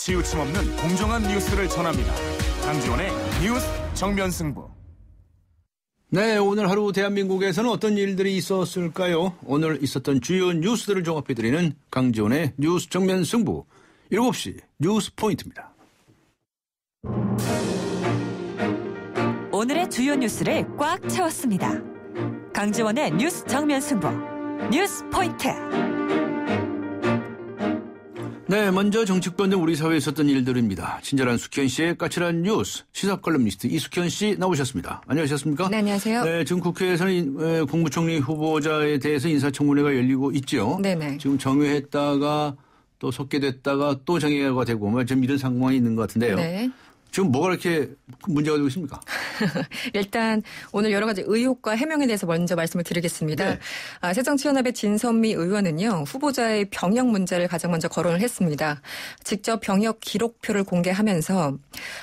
치우침 없는 공정한 뉴스를 전합니다. 강지원의 뉴스 정면 승부. 네, 오늘 하루 대한민국에서는 어떤 일들이 있었을까요? 오늘 있었던 주요 뉴스들을 종합해드리는 강지원의 뉴스 정면 승부 7시 뉴스 포인트입니다. 오늘의 주요 뉴스를 꽉 채웠습니다. 강지원의 뉴스 정면 승부 뉴스 포인트. 네, 먼저 정치권등 우리 사회에 있었던 일들입니다. 친절한 숙현 씨의 까칠한 뉴스 시사 컬럼니스트 이숙현 씨 나오셨습니다. 안녕하셨습니까? 네, 안녕하세요. 네, 지금 국회에서는 국무총리 후보자에 대해서 인사청문회가 열리고 있죠. 네네. 지금 정회했다가 또 속게 됐다가 또 정회가 되고 좀 이런 상황이 있는 것 같은데요. 네. 지금 뭐가 이렇게 문제가 되고 있습니까? 일단 오늘 여러 가지 의혹과 해명에 대해서 먼저 말씀을 드리겠습니다. 네. 새정치연합의 진선미 의원은요. 후보자의 병역 문제를 가장 먼저 거론을 했습니다. 직접 병역 기록표를 공개하면서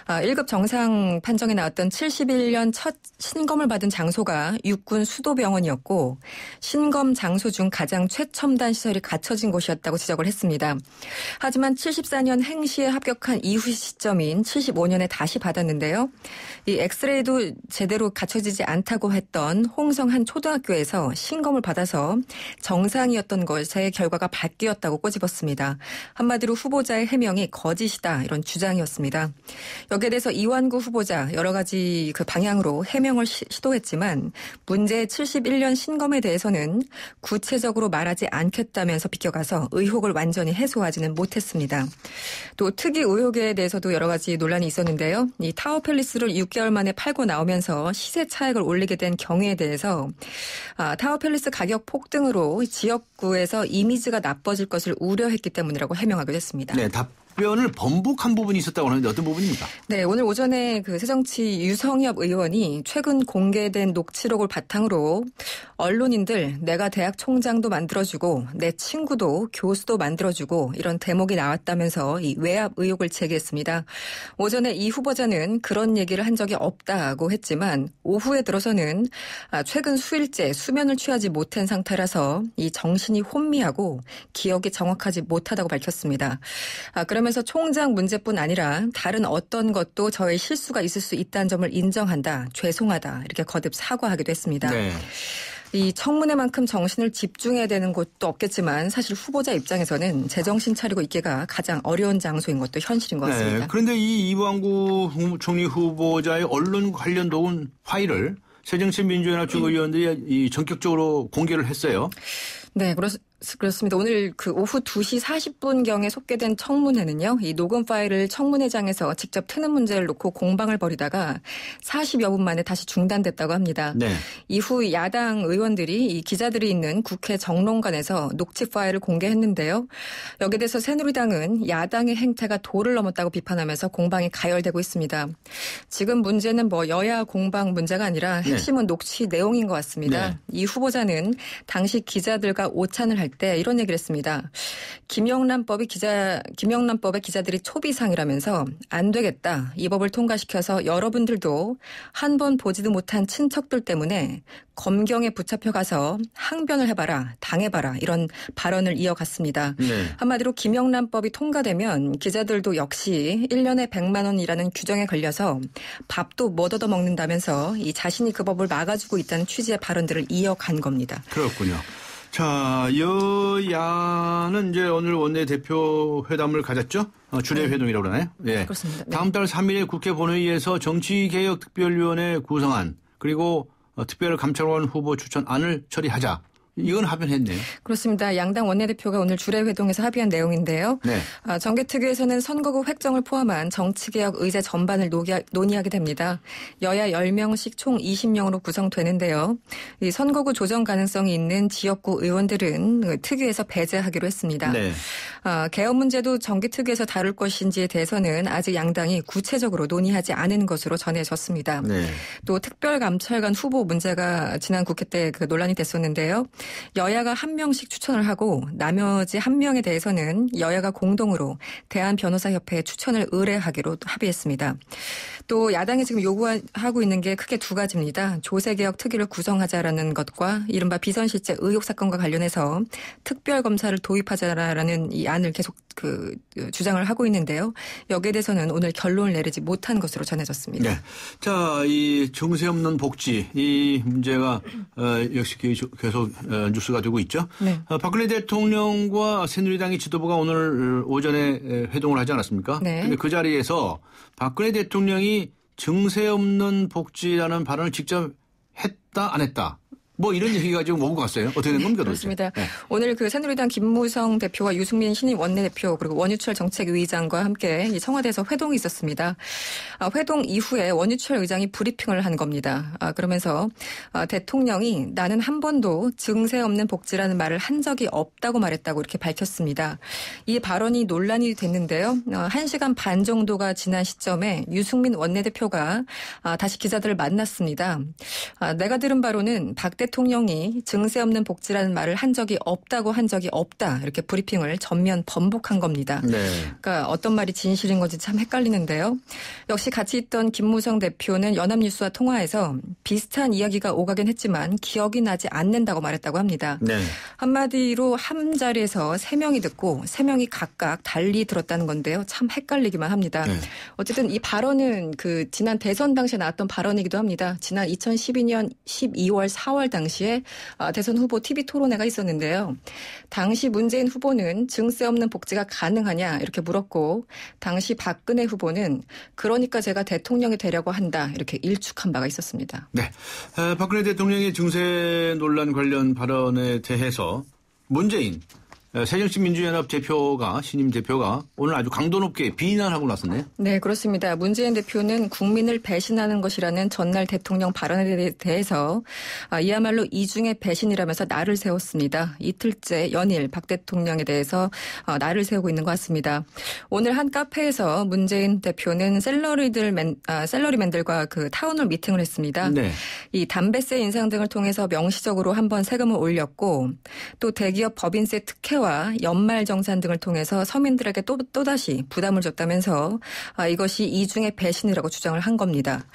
1급 정상 판정이 나왔던 71년 첫 신검을 받은 장소가 육군 수도병원이었고 신검 장소 중 가장 최첨단 시설이 갖춰진 곳이었다고 지적을 했습니다. 하지만 74년 행시에 합격한 이후 시점인 75년에 다시 받았는데요. 이 엑스레이도 제대로 갖춰지지 않다고 했던 홍성 한 초등학교에서 신검을 받아서 정상이었던 것의 결과가 바뀌었다고 꼬집었습니다. 한마디로 후보자의 해명이 거짓이다 이런 주장이었습니다. 여기에 대해서 이완구 후보자 여러 가지 그 방향으로 해명을 시도했지만 문제의 71년 신검에 대해서는 구체적으로 말하지 않겠다면서 비껴가서 의혹을 완전히 해소하지는 못했습니다. 또 특이 의혹에 대해서도 여러 가지 논란이 있었는데요. 이 타워팰리스를 6개월 만에 팔고 나오면서 시세 차익을 올리게 된 경위에 대해서 타워팰리스 가격 폭등으로 지역구에서 이미지가 나빠질 것을 우려했기 때문이라고 해명하기도 했습니다. 네, 답변을 번복한 부분이 있었다고 하는데 어떤 부분입니까? 네, 오늘 오전에 그 새정치 유성엽 의원이 최근 공개된 녹취록을 바탕으로 언론인들 내가 대학 총장도 만들어주고 내 친구도 교수도 만들어주고 이런 대목이 나왔다면서 이 외압 의혹을 제기했습니다. 오전에 이 후보자는 그런 얘기를 한 적이 없다고 했지만 오후에 들어서는 최근 수일째 수면을 취하지 못한 상태라서 이 정신이 혼미하고 기억이 정확하지 못하다고 밝혔습니다. 그러면서 총장 문제뿐 아니라 다른 어떤 것도 저의 실수가 있을 수 있다는 점을 인정한다. 죄송하다. 이렇게 거듭 사과하기도 했습니다. 네. 이 청문회만큼 정신을 집중해야 되는 곳도 없겠지만 사실 후보자 입장에서는 제정신 차리고 있기가 가장 어려운 장소인 것도 현실인 것 같습니다. 네. 그런데 이 이완구 국무총리 후보자의 언론 관련 도운 파일을 새정치민주연합 쪽 의원들이 전격적으로 공개를 했어요. 네, 그렇습니다. 오늘 그 오후 2시 40분경에 속개된 청문회는요. 이 녹음 파일을 청문회장에서 직접 트는 문제를 놓고 공방을 벌이다가 40여 분 만에 다시 중단됐다고 합니다. 네. 이후 야당 의원들이 이 기자들이 있는 국회 정론관에서 녹취 파일을 공개했는데요. 여기에 대해서 새누리당은 야당의 행태가 도를 넘었다고 비판하면서 공방이 가열되고 있습니다. 지금 문제는 여야 공방 문제가 아니라 핵심은 녹취 내용인 것 같습니다. 네. 이 후보자는 당시 기자들과 오찬을 할 때 이런 얘기를 했습니다. 김영란법의 기자들이 초비상이라면서 안 되겠다. 이 법을 통과시켜서 여러분들도 한 번 보지도 못한 친척들 때문에 검경에 붙잡혀가서 항변을 해봐라. 당해봐라. 이런 발언을 이어갔습니다. 네. 한마디로 김영란법이 통과되면 기자들도 역시 1년에 100만 원이라는 규정에 걸려서 밥도 못 얻어먹는다면서 이 자신이 그 법을 막아주고 있다는 취지의 발언들을 이어간 겁니다. 그렇군요. 자, 여야는 이제 오늘 원내대표 회담을 가졌죠? 주례회동이라고 그러나요? 네. 그렇습니다. 네. 다음 달 3일에 국회 본회의에서 정치개혁특별위원회 구성안 그리고 특별감찰원 후보 추천안을 처리하자. 이건 합의했네요. 그렇습니다. 양당 원내대표가 오늘 주례회동에서 합의한 내용인데요. 네. 정개특위에서는 선거구 획정을 포함한 정치개혁 의제 전반을 논의하게 됩니다. 여야 10명씩 총 20명으로 구성되는데요. 이 선거구 조정 가능성이 있는 지역구 의원들은 특위에서 배제하기로 했습니다. 네. 개헌 문제도 정개특위에서 다룰 것인지에 대해서는 아직 양당이 구체적으로 논의하지 않은 것으로 전해졌습니다. 네. 또 특별감찰관 후보 문제가 지난 국회 때 논란이 됐었는데요. 여야가 한 명씩 추천을 하고 나머지 한 명에 대해서는 여야가 공동으로 대한변호사협회에 추천을 의뢰하기로 합의했습니다. 또 야당이 지금 요구하고 있는 게 크게 두 가지입니다. 조세개혁 특위를 구성하자라는 것과 이른바 비선실제 의혹 사건과 관련해서 특별검사를 도입하자라는 이 안을 계속 주장을 하고 있는데요. 여기에 대해서는 오늘 결론을 내리지 못한 것으로 전해졌습니다. 네. 자, 이 증세 없는 복지 이 문제가 역시 계속 뉴스가 되고 있죠. 네. 박근혜 대통령과 새누리당의 지도부가 오늘 오전에 회동을 하지 않았습니까? 네. 근데 그 자리에서 박근혜 대통령이 증세 없는 복지라는 발언을 직접 했다 안 했다. 뭐 이런 얘기가 지금 오고 갔어요. 어떻게 된 겁니까? 그렇습니다. 네. 오늘 새누리당 김무성 대표와 유승민 신임 원내대표 그리고 원유철 정책위의장과 함께 청와대에서 회동이 있었습니다. 회동 이후에 원유철 의장이 브리핑을 한 겁니다. 그러면서 대통령이 나는 한 번도 증세 없는 복지라는 말을 한 적이 없다고 말했다고 이렇게 밝혔습니다. 이 발언이 논란이 됐는데요. 1시간 반 정도가 지난 시점에 유승민 원내대표가 다시 기자들을 만났습니다. 내가 들은 바로는 박 대통령이 증세 없는 복지라는 말을 한 적이 없다고 한 적이 없다. 이렇게 브리핑을 전면 번복한 겁니다. 네. 그러니까 어떤 말이 진실인 건지 참 헷갈리는데요. 역시 같이 있던 김무성 대표는 연합뉴스와 통화에서 비슷한 이야기가 오가긴 했지만 기억이 나지 않는다고 말했다고 합니다. 네. 한마디로 한 자리에서 3명이 듣고 3명이 각각 달리 들었다는 건데요. 참 헷갈리기만 합니다. 네. 어쨌든 이 발언은 지난 대선 당시에 나왔던 발언이기도 합니다. 지난 2012년 12월 4월 당시에 대선 후보 TV 토론회가 있었는데요. 당시 문재인 후보는 증세 없는 복지가 가능하냐 이렇게 물었고 당시 박근혜 후보는 그러니까 제가 대통령이 되려고 한다 이렇게 일축한 바가 있었습니다. 네. 박근혜 대통령의 증세 논란 관련 발언에 대해서 문재인 새정치민주연합 대표가 신임 대표가 오늘 아주 강도 높게 비난하고 나섰네요. 네, 그렇습니다. 문재인 대표는 국민을 배신하는 것이라는 전날 대통령 발언에 대해서 이야말로 이중의 배신이라면서 날을 세웠습니다. 이틀째 연일 박 대통령에 대해서 날을 세우고 있는 것 같습니다. 오늘 한 카페에서 문재인 대표는 셀러리맨들과 타운홀 미팅을 했습니다. 네. 이 담배세 인상 등을 통해서 명시적으로 한번 세금을 올렸고 또 대기업 법인세 특혜 와 연말정산 등을 통해서 서민들에게 또다시 부담을 줬다면서 이것이 이중의 배신이라고 주장을 한 겁니다.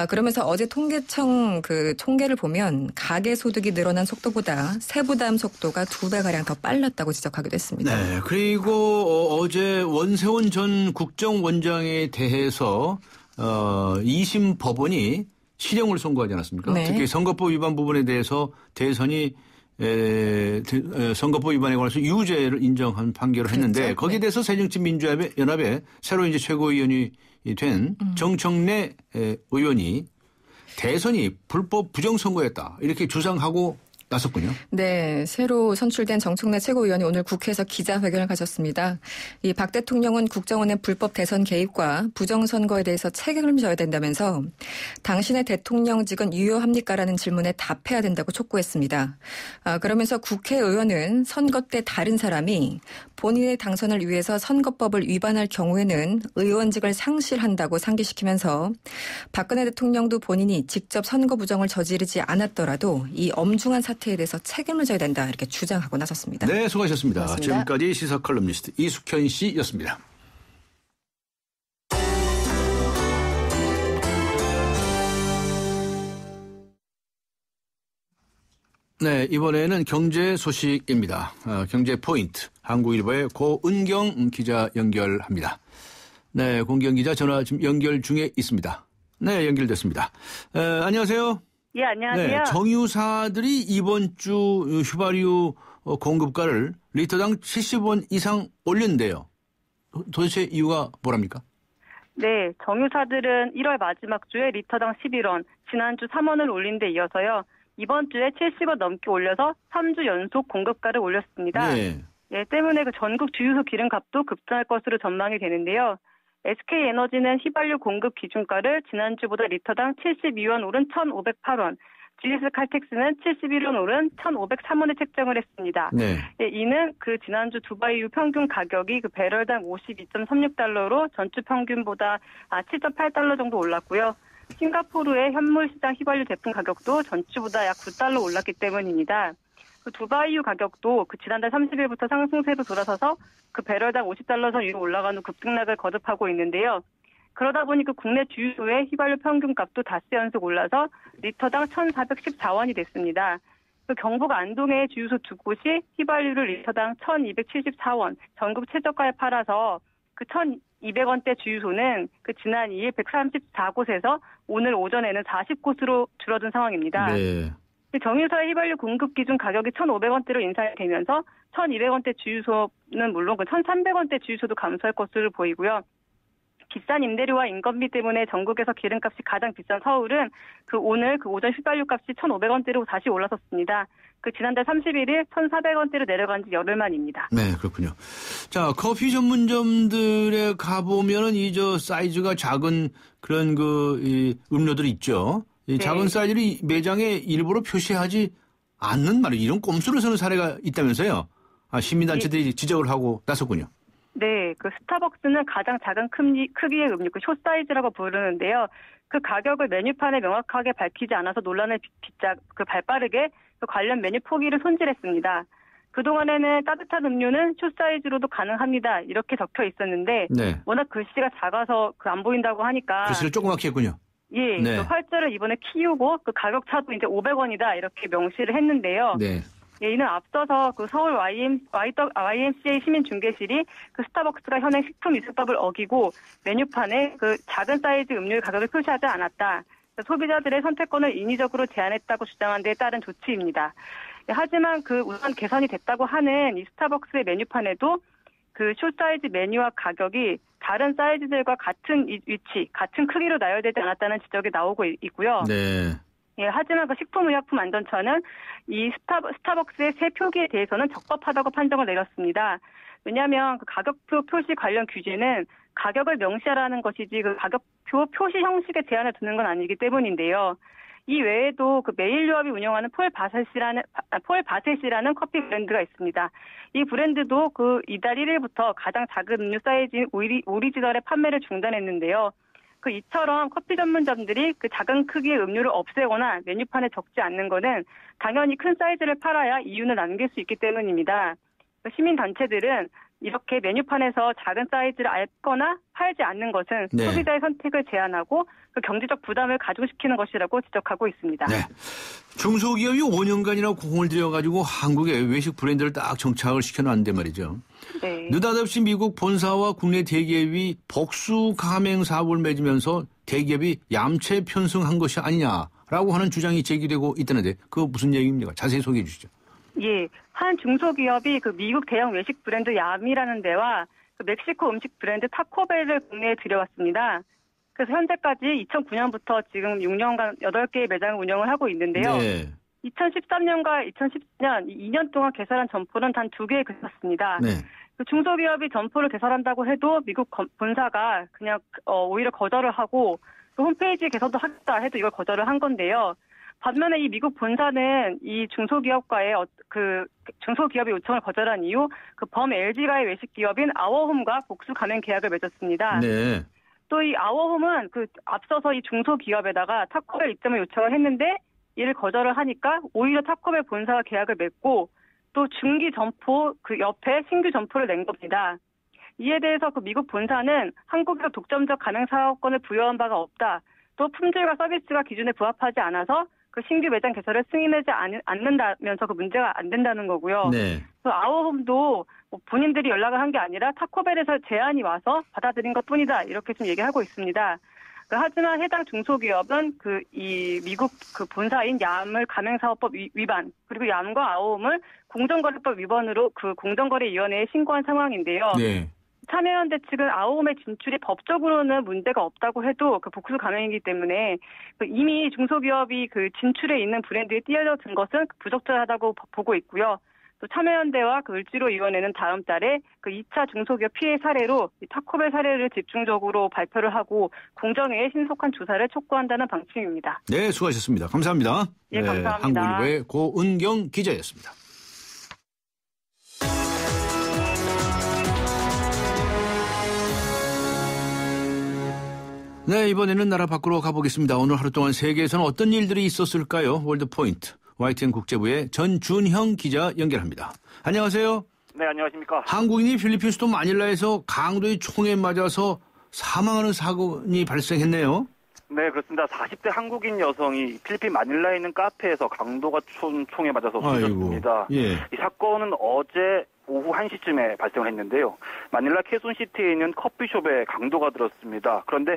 그러면서 어제 통계청 통계를 보면 가계소득이 늘어난 속도보다 세부담 속도가 2배가량 더 빨랐다고 지적하기도 했습니다. 네. 그리고 어제 원세훈 전 국정원장에 대해서 2심 법원이 실형을 선고하지 않았습니까? 네. 특히 선거법 위반 부분에 대해서 대선이 선거법 위반에 관해서 유죄를 인정한 판결을 했는데 그렇죠. 거기에 대해서 새정치민주연합의 새로 이제 최고위원이 된 정청래 의원이 대선이 불법 부정선거였다 이렇게 주장하고 나섰군요. 네, 새로 선출된 정청래 최고위원이 오늘 국회에서 기자회견을 가졌습니다. 이 박 대통령은 국정원의 불법 대선 개입과 부정선거에 대해서 책임을 져야 된다면서 당신의 대통령직은 유효합니까라는 질문에 답해야 된다고 촉구했습니다. 그러면서 국회의원은 선거 때 다른 사람이 본인의 당선을 위해서 선거법을 위반할 경우에는 의원직을 상실한다고 상기시키면서 박근혜 대통령도 본인이 직접 선거 부정을 저지르지 않았더라도 이 엄중한 사태에 대해서 책임을 져야 된다 이렇게 주장하고 나섰습니다. 네, 수고하셨습니다. 고맙습니다. 지금까지 시사컬럼니스트 이숙현 씨였습니다. 네, 이번에는 경제 소식입니다. 경제 포인트 한국일보의 고은경 기자 연결합니다. 네, 고은경 기자 전화 지금 연결 중에 있습니다. 네, 연결됐습니다. 안녕하세요. 예, 안녕하세요. 네, 정유사들이 이번 주 휘발유 공급가를 리터당 70원 이상 올렸는데요. 도대체 이유가 뭐랍니까? 네, 정유사들은 1월 마지막 주에 리터당 11원, 지난주 3원을 올린 데 이어서요. 이번 주에 70원 넘게 올려서 3주 연속 공급가를 올렸습니다. 네. 예, 때문에 전국 주유소 기름값도 급등할 것으로 전망이 되는데요. SK에너지는 휘발유 공급 기준가를 지난주보다 리터당 72원 오른 1,508원, GS 칼텍스는 71원 오른 1,503원에 책정을 했습니다. 네. 예, 이는 지난주 두바이유 평균 가격이 배럴당 52.36달러로 전주 평균보다 7.8달러 정도 올랐고요. 싱가포르의 현물시장 휘발유 제품 가격도 전주보다 약 9달러 올랐기 때문입니다. 두바이유 가격도 지난달 30일부터 상승세로 돌아서서 배럴당 50달러 선 위로 올라가는 급등락을 거듭하고 있는데요. 그러다 보니 그 국내 주유소의 휘발유 평균값도 닷새 연속 올라서 리터당 1,414원이 됐습니다. 그 경북 안동의 주유소 두 곳이 휘발유를 리터당 1,274원 전국 최저가에 팔아서 그 1,200원대 주유소는 그 지난 2일 134곳에서 오늘 오전에는 40곳으로 줄어든 상황입니다. 네. 정유사의 휘발유 공급 기준 가격이 1,500원대로 인상이 되면서 1,200원대 주유소는 물론 그 1,300원대 주유소도 감소할 것으로 보이고요. 비싼 임대료와 인건비 때문에 전국에서 기름값이 가장 비싼 서울은 오늘 오전 휘발유 값이 1,500원대로 다시 올라섰습니다. 지난달 31일 1,400원대로 내려간 지 열흘 만입니다. 네, 그렇군요. 자, 커피 전문점들에 가보면은 사이즈가 작은 그런 음료들이 있죠. 이 작은 네. 사이즈를 매장에 일부러 표시하지 않는 말이에요. 이런 꼼수를 쓰는 사례가 있다면서요. 시민단체들이 지적을 하고 나섰군요. 네, 스타벅스는 가장 작은 크기의 음료, 숏 사이즈라고 부르는데요. 그 가격을 메뉴판에 명확하게 밝히지 않아서 논란을 빚자 발빠르게 관련 메뉴 포기를 손질했습니다. 그동안에는 따뜻한 음료는 숏 사이즈로도 가능합니다. 이렇게 적혀 있었는데 네. 워낙 글씨가 작아서 안 보인다고 하니까 글씨를 조그맣게 했군요. 예, 네. 활자를 이번에 키우고 가격 차도 이제 500원이다 이렇게 명시를 했는데요. 네. 예, 이는 앞서서 서울 YMCA 시민중개실이 스타벅스가 현행 식품위생법을 어기고 메뉴판에 작은 사이즈 음료의 가격을 표시하지 않았다. 소비자들의 선택권을 인위적으로 제한했다고 주장한 데에 따른 조치입니다. 예, 하지만 우선 개선이 됐다고 하는 이 스타벅스의 메뉴판에도 숏 사이즈 메뉴와 가격이 다른 사이즈들과 같은 위치, 같은 크기로 나열되지 않았다는 지적이 나오고 있고요. 네. 예, 하지만 식품의약품안전처는 이 스타벅스의 새 표기에 대해서는 적법하다고 판정을 내렸습니다. 왜냐하면 가격표 표시 관련 규제는 가격을 명시하라는 것이지 가격표 표시 형식에 제한을 두는 건 아니기 때문인데요. 이 외에도 메일유업이 운영하는 폴바셋이라는 커피 브랜드가 있습니다. 이 브랜드도 이달 1일부터 가장 작은 음료 사이즈인 오리지널의 판매를 중단했는데요. 이처럼 커피 전문점들이 작은 크기의 음료를 없애거나 메뉴판에 적지 않는 것은 당연히 큰 사이즈를 팔아야 이윤을 남길 수 있기 때문입니다. 시민단체들은 이렇게 메뉴판에서 작은 사이즈를 앓거나 팔지 않는 것은 네. 소비자의 선택을 제한하고 경제적 부담을 가중시키는 것이라고 지적하고 있습니다. 네. 중소기업이 5년간이나 공을 들여가지고 한국의 외식 브랜드를 딱 정착을 시켜놨는데 말이죠. 네. 느닷없이 미국 본사와 국내 대기업이 복수 가맹 사업을 맺으면서 대기업이 얌체 편승한 것이 아니냐라고 하는 주장이 제기되고 있다는데 그거 무슨 얘기입니까? 자세히 소개해 주시죠. 예, 한 중소기업이 미국 대형 외식 브랜드 얌이라는 데와 멕시코 음식 브랜드 타코벨을 국내에 들여왔습니다. 그래서 현재까지 2009년부터 지금 6년간 8개의 매장을 운영을 하고 있는데요. 네. 2013년과 2010년 2년 동안 개설한 점포는 단 2개에 그쳤습니다. 네. 중소기업이 점포를 개설한다고 해도 미국 본사가 그냥 오히려 거절을 하고 홈페이지 개설도 하겠다 해도 이걸 거절을 한 건데요. 반면에 이 미국 본사는 이 중소기업과의 중소기업의 요청을 거절한 이후 범 LG가의 외식 기업인 아워홈과 복수 가맹 계약을 맺었습니다. 네. 또 이 아워홈은 앞서서 이 중소기업에다가 타코벨 입점을 요청을 했는데 이를 거절을 하니까 오히려 타코벨 본사와 계약을 맺고 또 중기 점포 옆에 신규 점포를 낸 겁니다. 이에 대해서 미국 본사는 한국에서 독점적 가맹 사업권을 부여한 바가 없다. 또 품질과 서비스가 기준에 부합하지 않아서 신규 매장 개설을 승인하지 않는다면서 문제가 안 된다는 거고요. 네. 아워홈도 본인들이 연락을 한 게 아니라 타코벨에서 제안이 와서 받아들인 것뿐이다. 이렇게 좀 얘기하고 있습니다. 하지만 해당 중소기업은 이 미국 본사인 얌을 가맹사업법 위반 그리고 얌과 아워홈을 공정거래법 위반으로 공정거래위원회에 신고한 상황인데요. 네. 참여연대 측은 아워홈의 진출이 법적으로는 문제가 없다고 해도 복수 가맹이기 때문에 이미 중소기업이 진출에 있는 브랜드에 뛰어든 것은 부적절하다고 보고 있고요. 또 참여연대와 을지로위원회는 다음 달에 2차 중소기업 피해 사례로 타코벨 사례를 집중적으로 발표를 하고 공정위의 신속한 조사를 촉구한다는 방침입니다. 네, 수고하셨습니다. 감사합니다. 예, 감사합니다. 한국일보의 고은경 기자였습니다. 네, 이번에는 나라 밖으로 가보겠습니다. 오늘 하루 동안 세계에서는 어떤 일들이 있었을까요? 월드포인트 YTN 국제부의 전준형 기자 연결합니다. 안녕하세요. 네, 안녕하십니까. 한국인이 필리핀 수도 마닐라에서 강도의 총에 맞아서 사망하는 사건이 발생했네요. 네, 그렇습니다. 40대 한국인 여성이 필리핀 마닐라에 있는 카페에서 강도가 총에 맞아서 숨졌습니다. 예. 이 사건은 어제 오후 1시쯤에 발생을 했는데요. 마닐라 케순시티에 있는 커피숍에 강도가 들었습니다. 그런데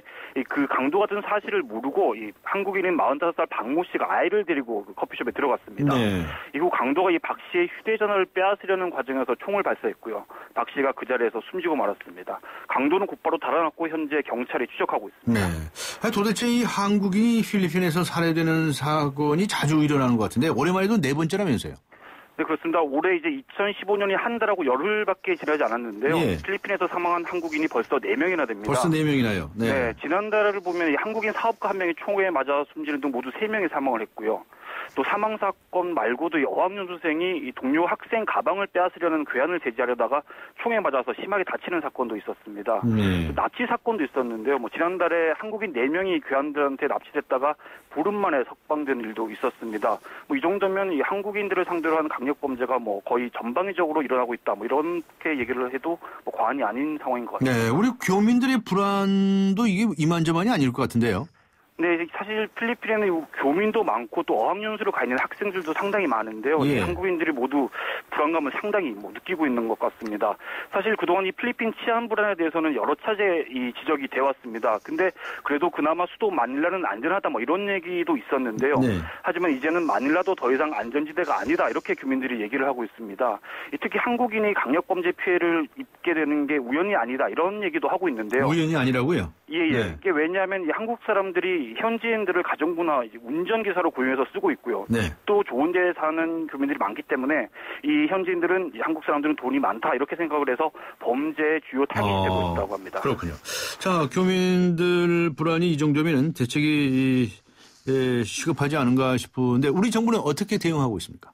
그 강도가 든 사실을 모르고 이 한국인인 45살 박모 씨가 아이를 데리고 그 커피숍에 들어갔습니다. 네. 이후 강도가 이 박 씨의 휴대전화를 빼앗으려는 과정에서 총을 발사했고요. 박 씨가 그 자리에서 숨지고 말았습니다. 강도는 곧바로 달아났고 현재 경찰이 추적하고 있습니다. 네. 도대체 이 한국인이 필리핀에서 살해되는 사건이 자주 일어나는 것 같은데 올해만 해도 4번째라면서요. 네, 그렇습니다. 올해 이제 2015년이 한 달하고 열흘밖에 지나지 않았는데요. 예. 필리핀에서 사망한 한국인이 벌써 4명이나 됩니다. 벌써 4명이나요? 네, 지난달을 보면 이 한국인 사업가 1명이 총에 맞아 숨지는 등 모두 3명이 사망을 했고요. 또 사망 사건 말고도 이 어학연수생이 이 동료 학생 가방을 빼앗으려는 괴한을 제지하려다가 총에 맞아서 심하게 다치는 사건도 있었습니다. 납치 사건도 있었는데요. 지난달에 한국인 4명이 괴한들한테 납치됐다가 보름 만에 석방된 일도 있었습니다. 이 정도면 이 한국인들을 상대로 하는 강력 범죄가 거의 전방위적으로 일어나고 있다. 이렇게 얘기를 해도 과언이 아닌 상황인 것 같습니다. 네, 우리 교민들의 불안도 이게 이만저만이 아닐 것 같은데요. 네, 사실 필리핀에는 교민도 많고 또 어학연수를 가 있는 학생들도 상당히 많은데요. 예. 한국인들이 모두 불안감을 상당히 느끼고 있는 것 같습니다. 사실 그동안 이 필리핀 치안 불안에 대해서는 여러 차례 이 지적이 되어 왔습니다. 근데 그래도 그나마 수도 마닐라는 안전하다 이런 얘기도 있었는데요. 네. 하지만 이제는 마닐라도 더 이상 안전지대가 아니다 이렇게 교민들이 얘기를 하고 있습니다. 특히 한국인이 강력범죄 피해를 입게 되는 게 우연이 아니다 이런 얘기도 하고 있는데요. 우연이 아니라고요? 예. 네. 이게 왜냐하면 이 한국 사람들이 현지인들을 가정부나 운전기사로 고용해서 쓰고 있고요. 네. 또 좋은 데에 사는 교민들이 많기 때문에 이 현지인들은 한국 사람들은 돈이 많다 이렇게 생각을 해서 범죄의 주요 타깃이 되고 있다고 합니다. 그렇군요. 자, 교민들 불안이 이 정도면 대책이 시급하지 않은가 싶은데 우리 정부는 어떻게 대응하고 있습니까?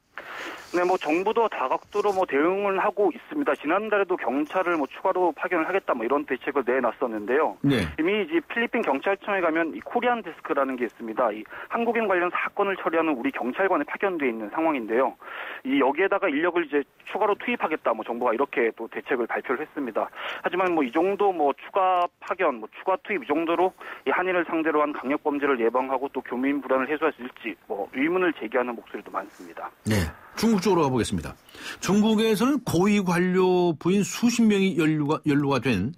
네, 정부도 다각도로 대응을 하고 있습니다. 지난달에도 경찰을 추가로 파견을 하겠다 이런 대책을 내놨었는데요. 네. 이미 이제 필리핀 경찰청에 가면 이 코리안 데스크라는 게 있습니다. 이 한국인 관련 사건을 처리하는 우리 경찰관에 파견돼 있는 상황인데요. 이 여기에다가 인력을 이제 추가로 투입하겠다 정부가 이렇게 또 대책을 발표를 했습니다. 하지만 이 정도 추가 파견, 추가 투입 이 정도로 이 한인을 상대로 한 강력 범죄를 예방하고 또 교민 불안을 해소할 수 있을지 의문을 제기하는 목소리도 많습니다. 네. 중국 쪽으로 가보겠습니다. 중국에서는 고위 관료 부인 수십 명이 연루가 된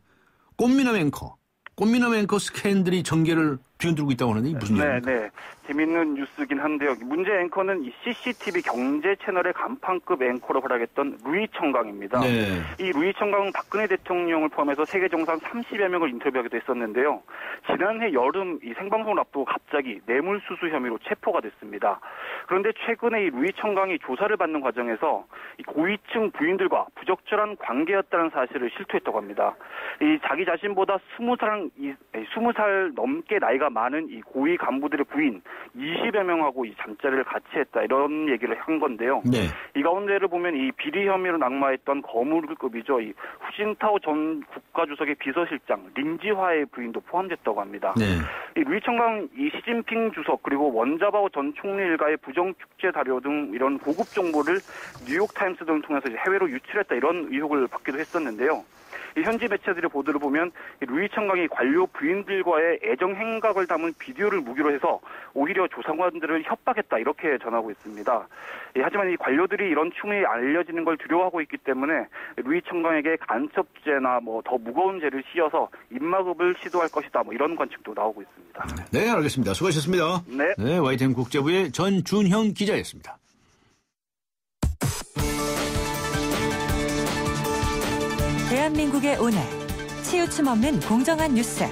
꽃미남 앵커 스캔들이 전개를 뒤흔들고 있다고 하는데 이게 무슨 얘기입니까? 네. 재밌는 뉴스긴 한데요. 문제 앵커는 이 CCTV 경제 채널의 간판급 앵커로 활약했던 루이 청강입니다. 네. 이 루이 청강은 박근혜 대통령을 포함해서 세계 정상 30여 명을 인터뷰하기도 했었는데요. 지난해 여름 이 생방송을 앞두고 갑자기 뇌물수수 혐의로 체포가 됐습니다. 그런데 최근에 이 루이 청강이 조사를 받는 과정에서 이 고위층 부인들과 부적절한 관계였다는 사실을 실토했다고 합니다. 이 자기 자신보다 20살 넘게 나이가 많은 이 고위 간부들의 부인 20여 명하고 이 잠자리를 같이 했다 이런 얘기를 한 건데요. 네. 이 가운데를 보면 이 비리 혐의로 낙마했던 거물급이죠. 이 후진타오 전 국가주석의 비서실장 린지화의 부인도 포함됐다고 합니다. 네. 이 루이 청강 이 시진핑 주석 그리고 원자바오 전 총리 일가의 부정축제 자료 등 이런 고급 정보를 뉴욕타임스 등을 통해서 해외로 유출했다 이런 의혹을 받기도 했었는데요. 이 현지 매체들의 보도를 보면 루이 청강이 관료 부인들과의 애정 행각을 담은 비디오를 무기로 해서 오히려 조사관들을 협박했다 이렇게 전하고 있습니다. 하지만 이 관료들이 이런 춤이 알려지는 걸 두려워하고 있기 때문에 루이 청강에게 간첩죄나 더 무거운 죄를 씌워서 입막음을 시도할 것이다 이런 관측도 나오고 있습니다. 네, 알겠습니다. 수고하셨습니다. 네, YTN 국제부의 전준형 기자였습니다. 대한민국의 오늘 치우침 없는 공정한 뉴스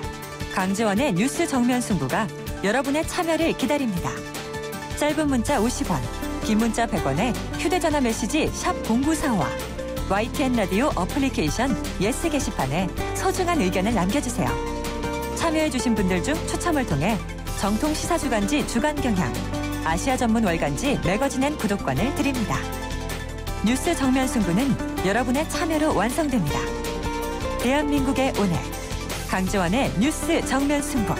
강지원의 뉴스 정면 승부가 여러분의 참여를 기다립니다. 짧은 문자 50원, 긴 문자 100원에 휴대전화 메시지 샵 0945와 YTN 라디오 어플리케이션 예스 게시판에 소중한 의견을 남겨주세요. 참여해주신 분들 중 추첨을 통해 정통 시사주간지 주간경향, 아시아 전문 월간지 매거진앤 구독권을 드립니다. 뉴스 정면 승부는 여러분의 참여로 완성됩니다. 대한민국의 오늘 강지원의 뉴스 정면 승부.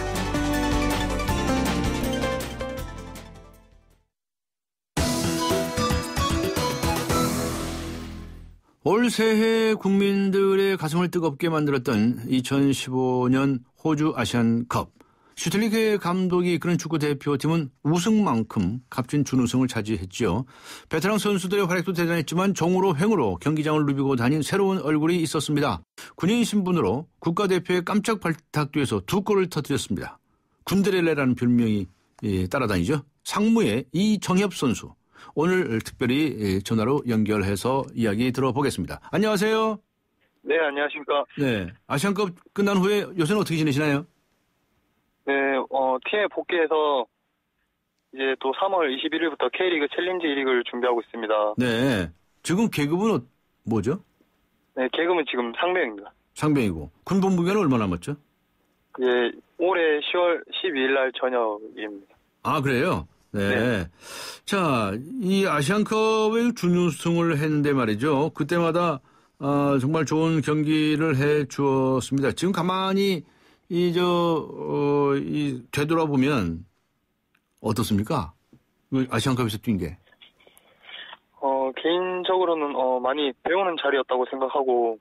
올 새해 국민들의 가슴을 뜨겁게 만들었던 2015년 호주 아시안컵. 슈틸리케 감독이 이끄는 축구대표팀은 우승만큼 값진 준우승을 차지했죠. 베테랑 선수들의 활약도 대단했지만 정으로 횡으로 경기장을 누비고 다닌 새로운 얼굴이 있었습니다. 군인 신분으로 국가대표의 깜짝 발탁돼서 2골을 터뜨렸습니다. 군데렐레라는 별명이 따라다니죠. 상무의 이정협 선수. 오늘 특별히 전화로 연결해서 이야기 들어보겠습니다. 안녕하세요. 네, 안녕하십니까. 네, 아시안컵 끝난 후에 요새는 어떻게 지내시나요? 네, 팀에 복귀해서 이제 또 3월 21일부터 K리그 챌린지 리그를 준비하고 있습니다. 네, 지금 계급은 뭐죠? 네, 계급은 지금 상병입니다. 상병이고 군복무기간은 얼마 남았죠? 예, 올해 10월 12일 날 저녁입니다. 아, 그래요? 네. 네. 자, 이 아시안컵에 준우승을 했는데 말이죠. 그때마다 정말 좋은 경기를 해 주었습니다. 지금 가만히 되돌아보면 어떻습니까? 아시안컵에서 뛴 게. 개인적으로는 많이 배우는 자리였다고 생각하고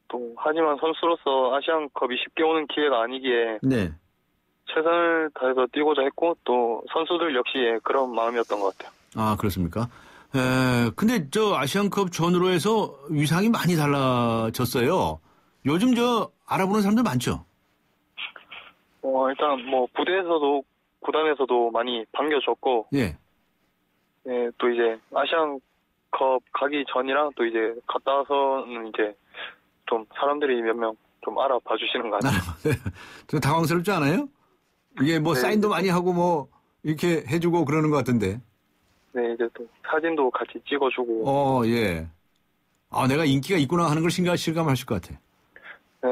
또 하지만 선수로서 아시안컵이 쉽게 오는 기회가 아니기에 네. 최선을 다해서 뛰고자 했고 또 선수들 역시 그런 마음이었던 것 같아요. 아, 그렇습니까? 근데 저 아시안컵 전후로 해서 위상이 많이 달라졌어요. 요즘 알아보는 사람들 많죠? 일단 부대에서도 구단에서도 많이 반겨줬고 예. 네, 또 이제 아시안컵 가기 전이랑 또 이제 갔다 와서는 이제 좀 사람들이 몇 명 좀 알아봐 주시는 것 같아요. 좀 당황스럽지 않아요? 이게 네. 사인도 많이 하고 이렇게 해주고 그러는 것 같은데. 네, 이제 또 사진도 같이 찍어주고. 예. 내가 인기가 있구나 하는 걸 실감하실 것 같아. 네,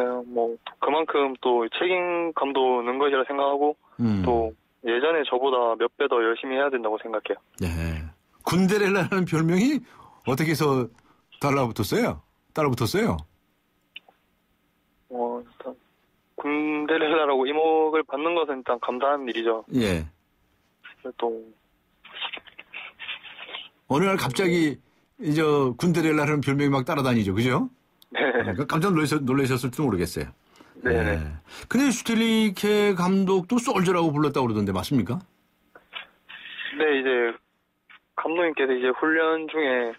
그만큼 또 책임감도 는 것이라 생각하고 또 예전에 저보다 몇 배 더 열심히 해야 된다고 생각해요. 네. 군데렐라라는 별명이 어떻게 해서 따라붙었어요? 일단 군대레라라고 이목을 받는 것은 일단 감사한 일이죠. 예. 또 어느 날 갑자기 군데렐라라는 별명이 막 따라다니죠, 그죠? 네. 그러니까 깜짝 놀라셨을지도 모르겠어요. 네. 근데 슈틸리케 감독도 솔저라고 불렀다고 그러던데 맞습니까? 네, 이제 감독님께서 이제 훈련 중에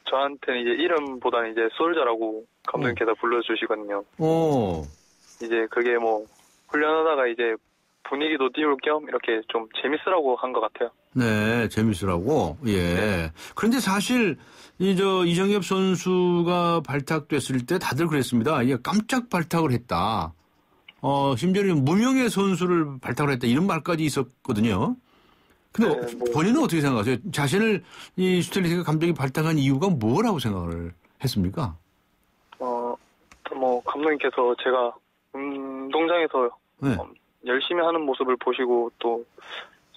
저한테는 이제 이름보다는 이제 솔저라고 감독님께서 불러주시거든요. 이제 그게 훈련하다가 이제 분위기도 띄울 겸 이렇게 좀 재밌으라고 한 것 같아요. 네, 재밌으라고. 예. 네. 그런데 사실 이정엽 선수가 발탁됐을 때 다들 그랬습니다. 이게 깜짝 발탁을 했다. 심지어는 무명의 선수를 발탁을 했다. 이런 말까지 있었거든요. 근데 본인은 어떻게 생각하세요? 자신을 이 슈틸리케 감독이 발탁한 이유가 뭐라고 생각을 했습니까? 감독님께서 제가 운동장에서 네. 열심히 하는 모습을 보시고 또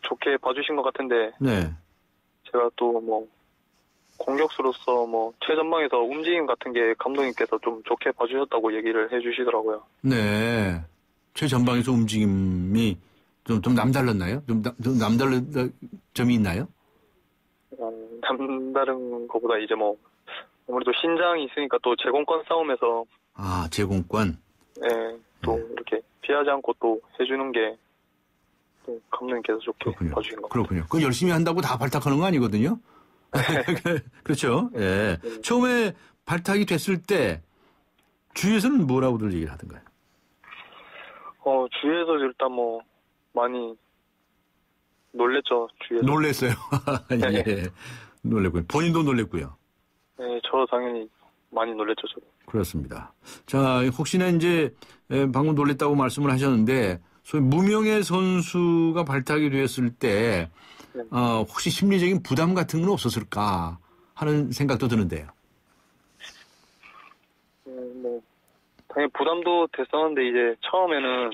좋게 봐주신 것 같은데 네. 제가 또 공격수로서 최전방에서 움직임 같은 게 감독님께서 좀 좋게 봐주셨다고 얘기를 해주시더라고요. 네. 최전방에서 움직임이 좀 남달랐나요? 좀 남다른 점이 있나요? 남다른 것보다 이제 아무래도 신장이 있으니까 또 제공권 싸움에서 제공권. 네, 또 이렇게 피하지 않고 또 해주는 게 또 감독님께서 좋게 봐주신 것 같아요. 그렇군요. 그 열심히 한다고 다 발탁하는 거 아니거든요. 그렇죠. 예. 처음에 발탁이 됐을 때 주위에서는 뭐라고들 얘기를 하던가요? 주위에서 일단 많이 놀랬죠. 주위에서. 놀랬어요. 네. 예. 놀랬고요. 본인도 놀랬고요. 네, 저 당연히 많이 놀랬죠. 저도. 그렇습니다. 자, 혹시나 방금 놀랬다고 말씀을 하셨는데 소위 무명의 선수가 발탁이 되었을 때 혹시 심리적인 부담 같은 건 없었을까 하는 생각도 드는데요. 당연히 부담도 됐었는데 이제 처음에는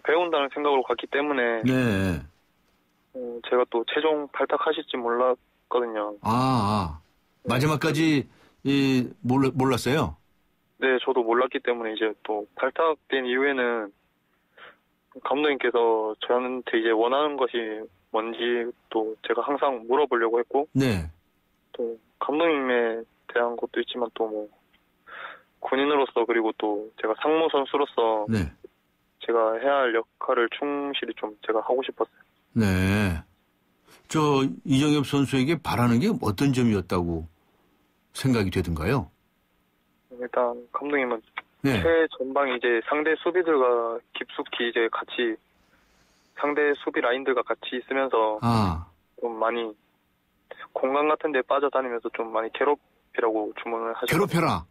배운다는 생각으로 갔기 때문에 네. 제가 또 최종 발탁하실지 몰랐거든요. 마지막까지 몰랐어요? 네, 저도 몰랐기 때문에 이제 또 발탁된 이후에는 감독님께서 저한테 이제 원하는 것이 뭔지 또 제가 항상 물어보려고 했고, 네. 또 감독님에 대한 것도 있지만 또 뭐 군인으로서 그리고 또 제가 상무 선수로서 네. 제가 해야 할 역할을 충실히 좀 제가 하고 싶었어요. 네. 저 이정엽 선수에게 바라는 게 어떤 점이었다고 생각이 되던가요? 일단 감독님은 네. 최전방에 이제 상대 수비들과 깊숙이 이제 같이 상대 수비 라인들과 같이 있으면서 좀 많이 공간 같은 데 빠져다니면서 좀 많이 괴롭히라고 주문을 하셨어요. 괴롭혀라.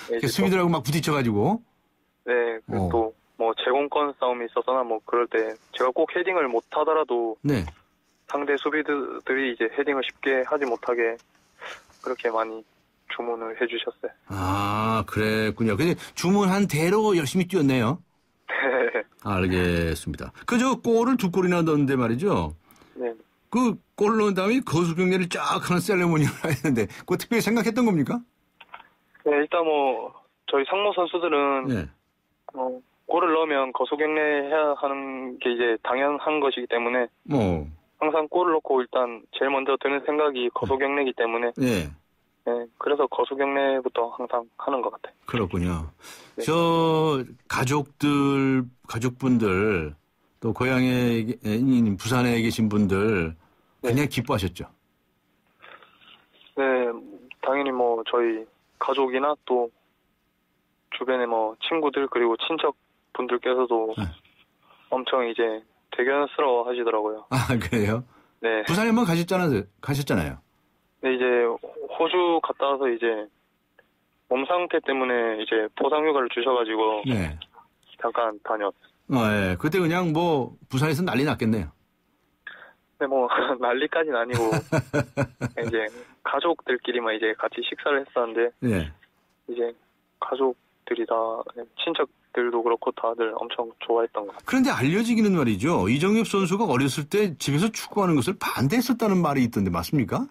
네, 수비들하고 막 부딪혀가지고. 네, 또 뭐 제공권 싸움이 있어서나 뭐 그럴 때 제가 꼭 헤딩을 못 하더라도 네. 상대 수비들이 이제 헤딩을 쉽게 하지 못하게 그렇게 많이 주문을 해주셨어요. 아, 그랬군요. 근데 주문한 대로 열심히 뛰었네요. 네. 알겠습니다. 그저 골을 2골이나 넣었는데 말이죠. 네. 그 골을 넣은 다음에 거수경례를 쫙 하는 셀레모니를 했는데 그거 특별히 생각했던 겁니까? 네, 일단 뭐 저희 상무 선수들은 네. 골을 넣으면 거수경례 해야 하는 게 이제 당연한 것이기 때문에 항상 골을 넣고 일단 제일 먼저 드는 생각이 거수경례이기 때문에 네. 네, 그래서 거수경례부터 항상 하는 것 같아요. 그렇군요. 네. 저 가족분들 또 고향에 부산에 계신 분들 그냥 기뻐하셨죠? 네, 당연히 뭐 저희 가족이나 또 주변에 뭐 친구들 그리고 친척 분들께서도 엄청 이제 대견스러워 하시더라고요. 아, 그래요? 네. 부산에 한번 가셨잖아요. 네, 이제 호주 갔다 와서 이제 몸 상태 때문에 이제 포상 휴가를 주셔가지고 네. 잠깐 다녀왔어요. 예. 그때 그냥 뭐 부산에서 난리 났겠네요. 네, 뭐 난리까지는 아니고 이제 가족들끼리만 이제 같이 식사를 했었는데 네. 이제 가족들이 다 친척들도 그렇고 다들 엄청 좋아했던 것 같아요. 그런데 알려지기는 말이죠. 이정엽 선수가 어렸을 때 집에서 축구하는 것을 반대했었다는 말이 있던데 맞습니까?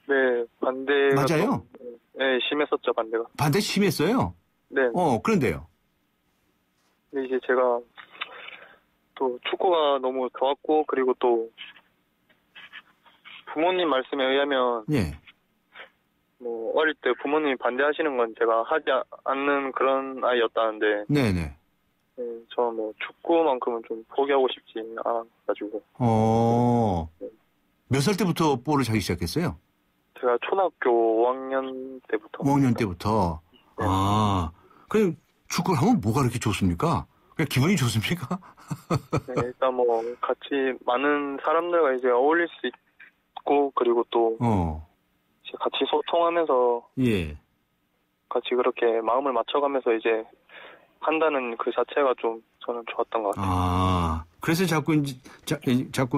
네, 반대가 맞아요? 네, 심했었죠, 반대가. 반대 심했어요? 네. 그런데요? 근데 이제 제가 또 축구가 너무 좋았고 그리고 또 부모님 말씀에 의하면 예. 뭐 어릴 때 부모님이 반대하시는 건 제가 하지 않는 그런 아이였다는데 네네. 네, 저는 뭐 축구만큼은 좀 포기하고 싶지 않아가지고. 몇 살 때부터 볼을 차기 시작했어요? 제가 초등학교 5학년 때부터. 5학년 때부터. 네. 그럼 축구를 하면 뭐가 그렇게 좋습니까? 그냥 기분이 좋습니까? 네, 일단 뭐 같이 많은 사람들과 이제 어울릴 수 있고 그리고 또 이제 같이 소통하면서 예. 같이 그렇게 마음을 맞춰가면서 이제 한다는 그 자체가 좀 저는 좋았던 것 같아요. 그래서 자꾸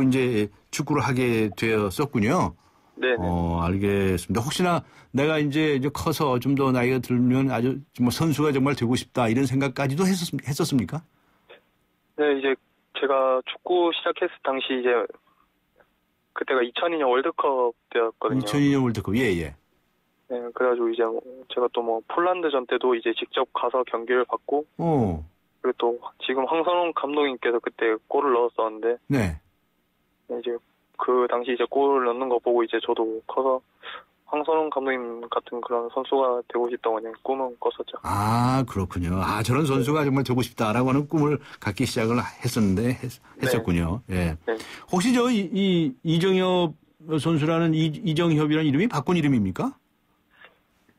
이제 축구를 하게 되었었군요. 네네. 알겠습니다. 혹시나 내가 이제 커서 좀 더 나이가 들면 아주 뭐 선수가 정말 되고 싶다 이런 생각까지도 했었습니까? 네, 이제 제가 축구 시작했을 당시 이제 그때가 2002년 월드컵 때였거든요. 2002년 월드컵, 예. 네, 그래가지고 이제 제가 또 뭐 폴란드전 때도 이제 직접 가서 경기를 봤고, 그리고 또 지금 황선홍 감독님께서 그때 골을 넣었었는데, 네. 이제 그 당시 이제 골을 넣는 거 보고 이제 저도 커서 황선홍 감독님 같은 그런 선수가 되고 싶다고 그냥 꿈은 꿨었죠. 그렇군요. 저런 선수가 정말 되고 싶다라고 하는 꿈을 갖기 시작을 했었군요. 네. 예. 네. 혹시 이 이정엽 선수라는 이정협이라는 이름이 바꾼 이름입니까?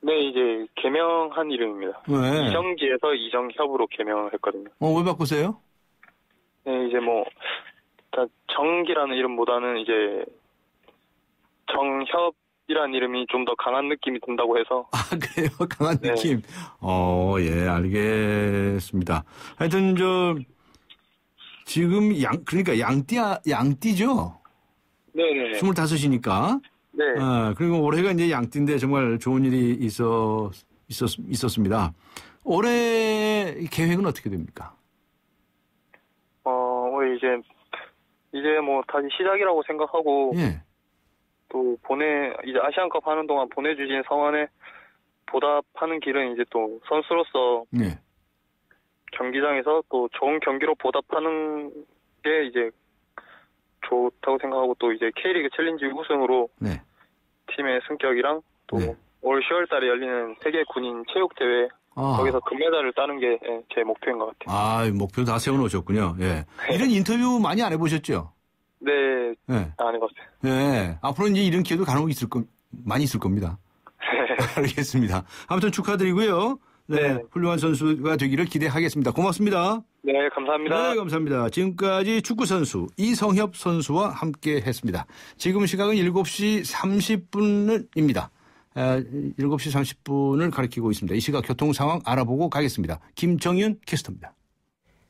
네, 이제 개명한 이름입니다. 네. 이정기에서 이정협으로 개명을 했거든요. 왜 바꾸세요? 네, 이제 뭐 정기라는 이름보다는 이제 정협이라는 이름이 좀 더 강한 느낌이 든다고 해서. 그래요? 강한 느낌. 예, 알겠습니다. 하여튼 지금 그러니까 양띠죠? 네네. 25이니까. 네. 그리고 올해가 이제 양띠인데 정말 좋은 일이 있었습니다. 올해 계획은 어떻게 됩니까? 이제 뭐 다시 시작이라고 생각하고. 예. 또 이제 아시안컵 하는 동안 보내주신 성원에 보답하는 길은 이제 또 선수로서. 네. 경기장에서 또 좋은 경기로 보답하는 게 이제 좋다고 생각하고 또 이제 K리그 챌린지 우승으로. 네. 팀의 승격이랑 또 네. 올 10월 달에 열리는 세계 군인 체육 대회 거기서 금메달을 따는 게 제 목표인 것 같아요. 아, 목표 다 세워놓으셨군요. 예. 이런 인터뷰 많이 안 해보셨죠? 네, 네. 안 해봤어요. 네. 앞으로 이제 이런 기회도 간혹 많이 있을 겁니다. 알겠습니다. 아무튼 축하드리고요. 네. 훌륭한 선수가 되기를 기대하겠습니다. 고맙습니다. 네, 감사합니다. 네, 감사합니다. 지금까지 축구선수 이성협 선수와 함께 했습니다. 지금 시각은 7시 30분입니다. 7시 30분을 가리키고 있습니다. 이 시각 교통 상황 알아보고 가겠습니다. 김정윤 캐스터입니다.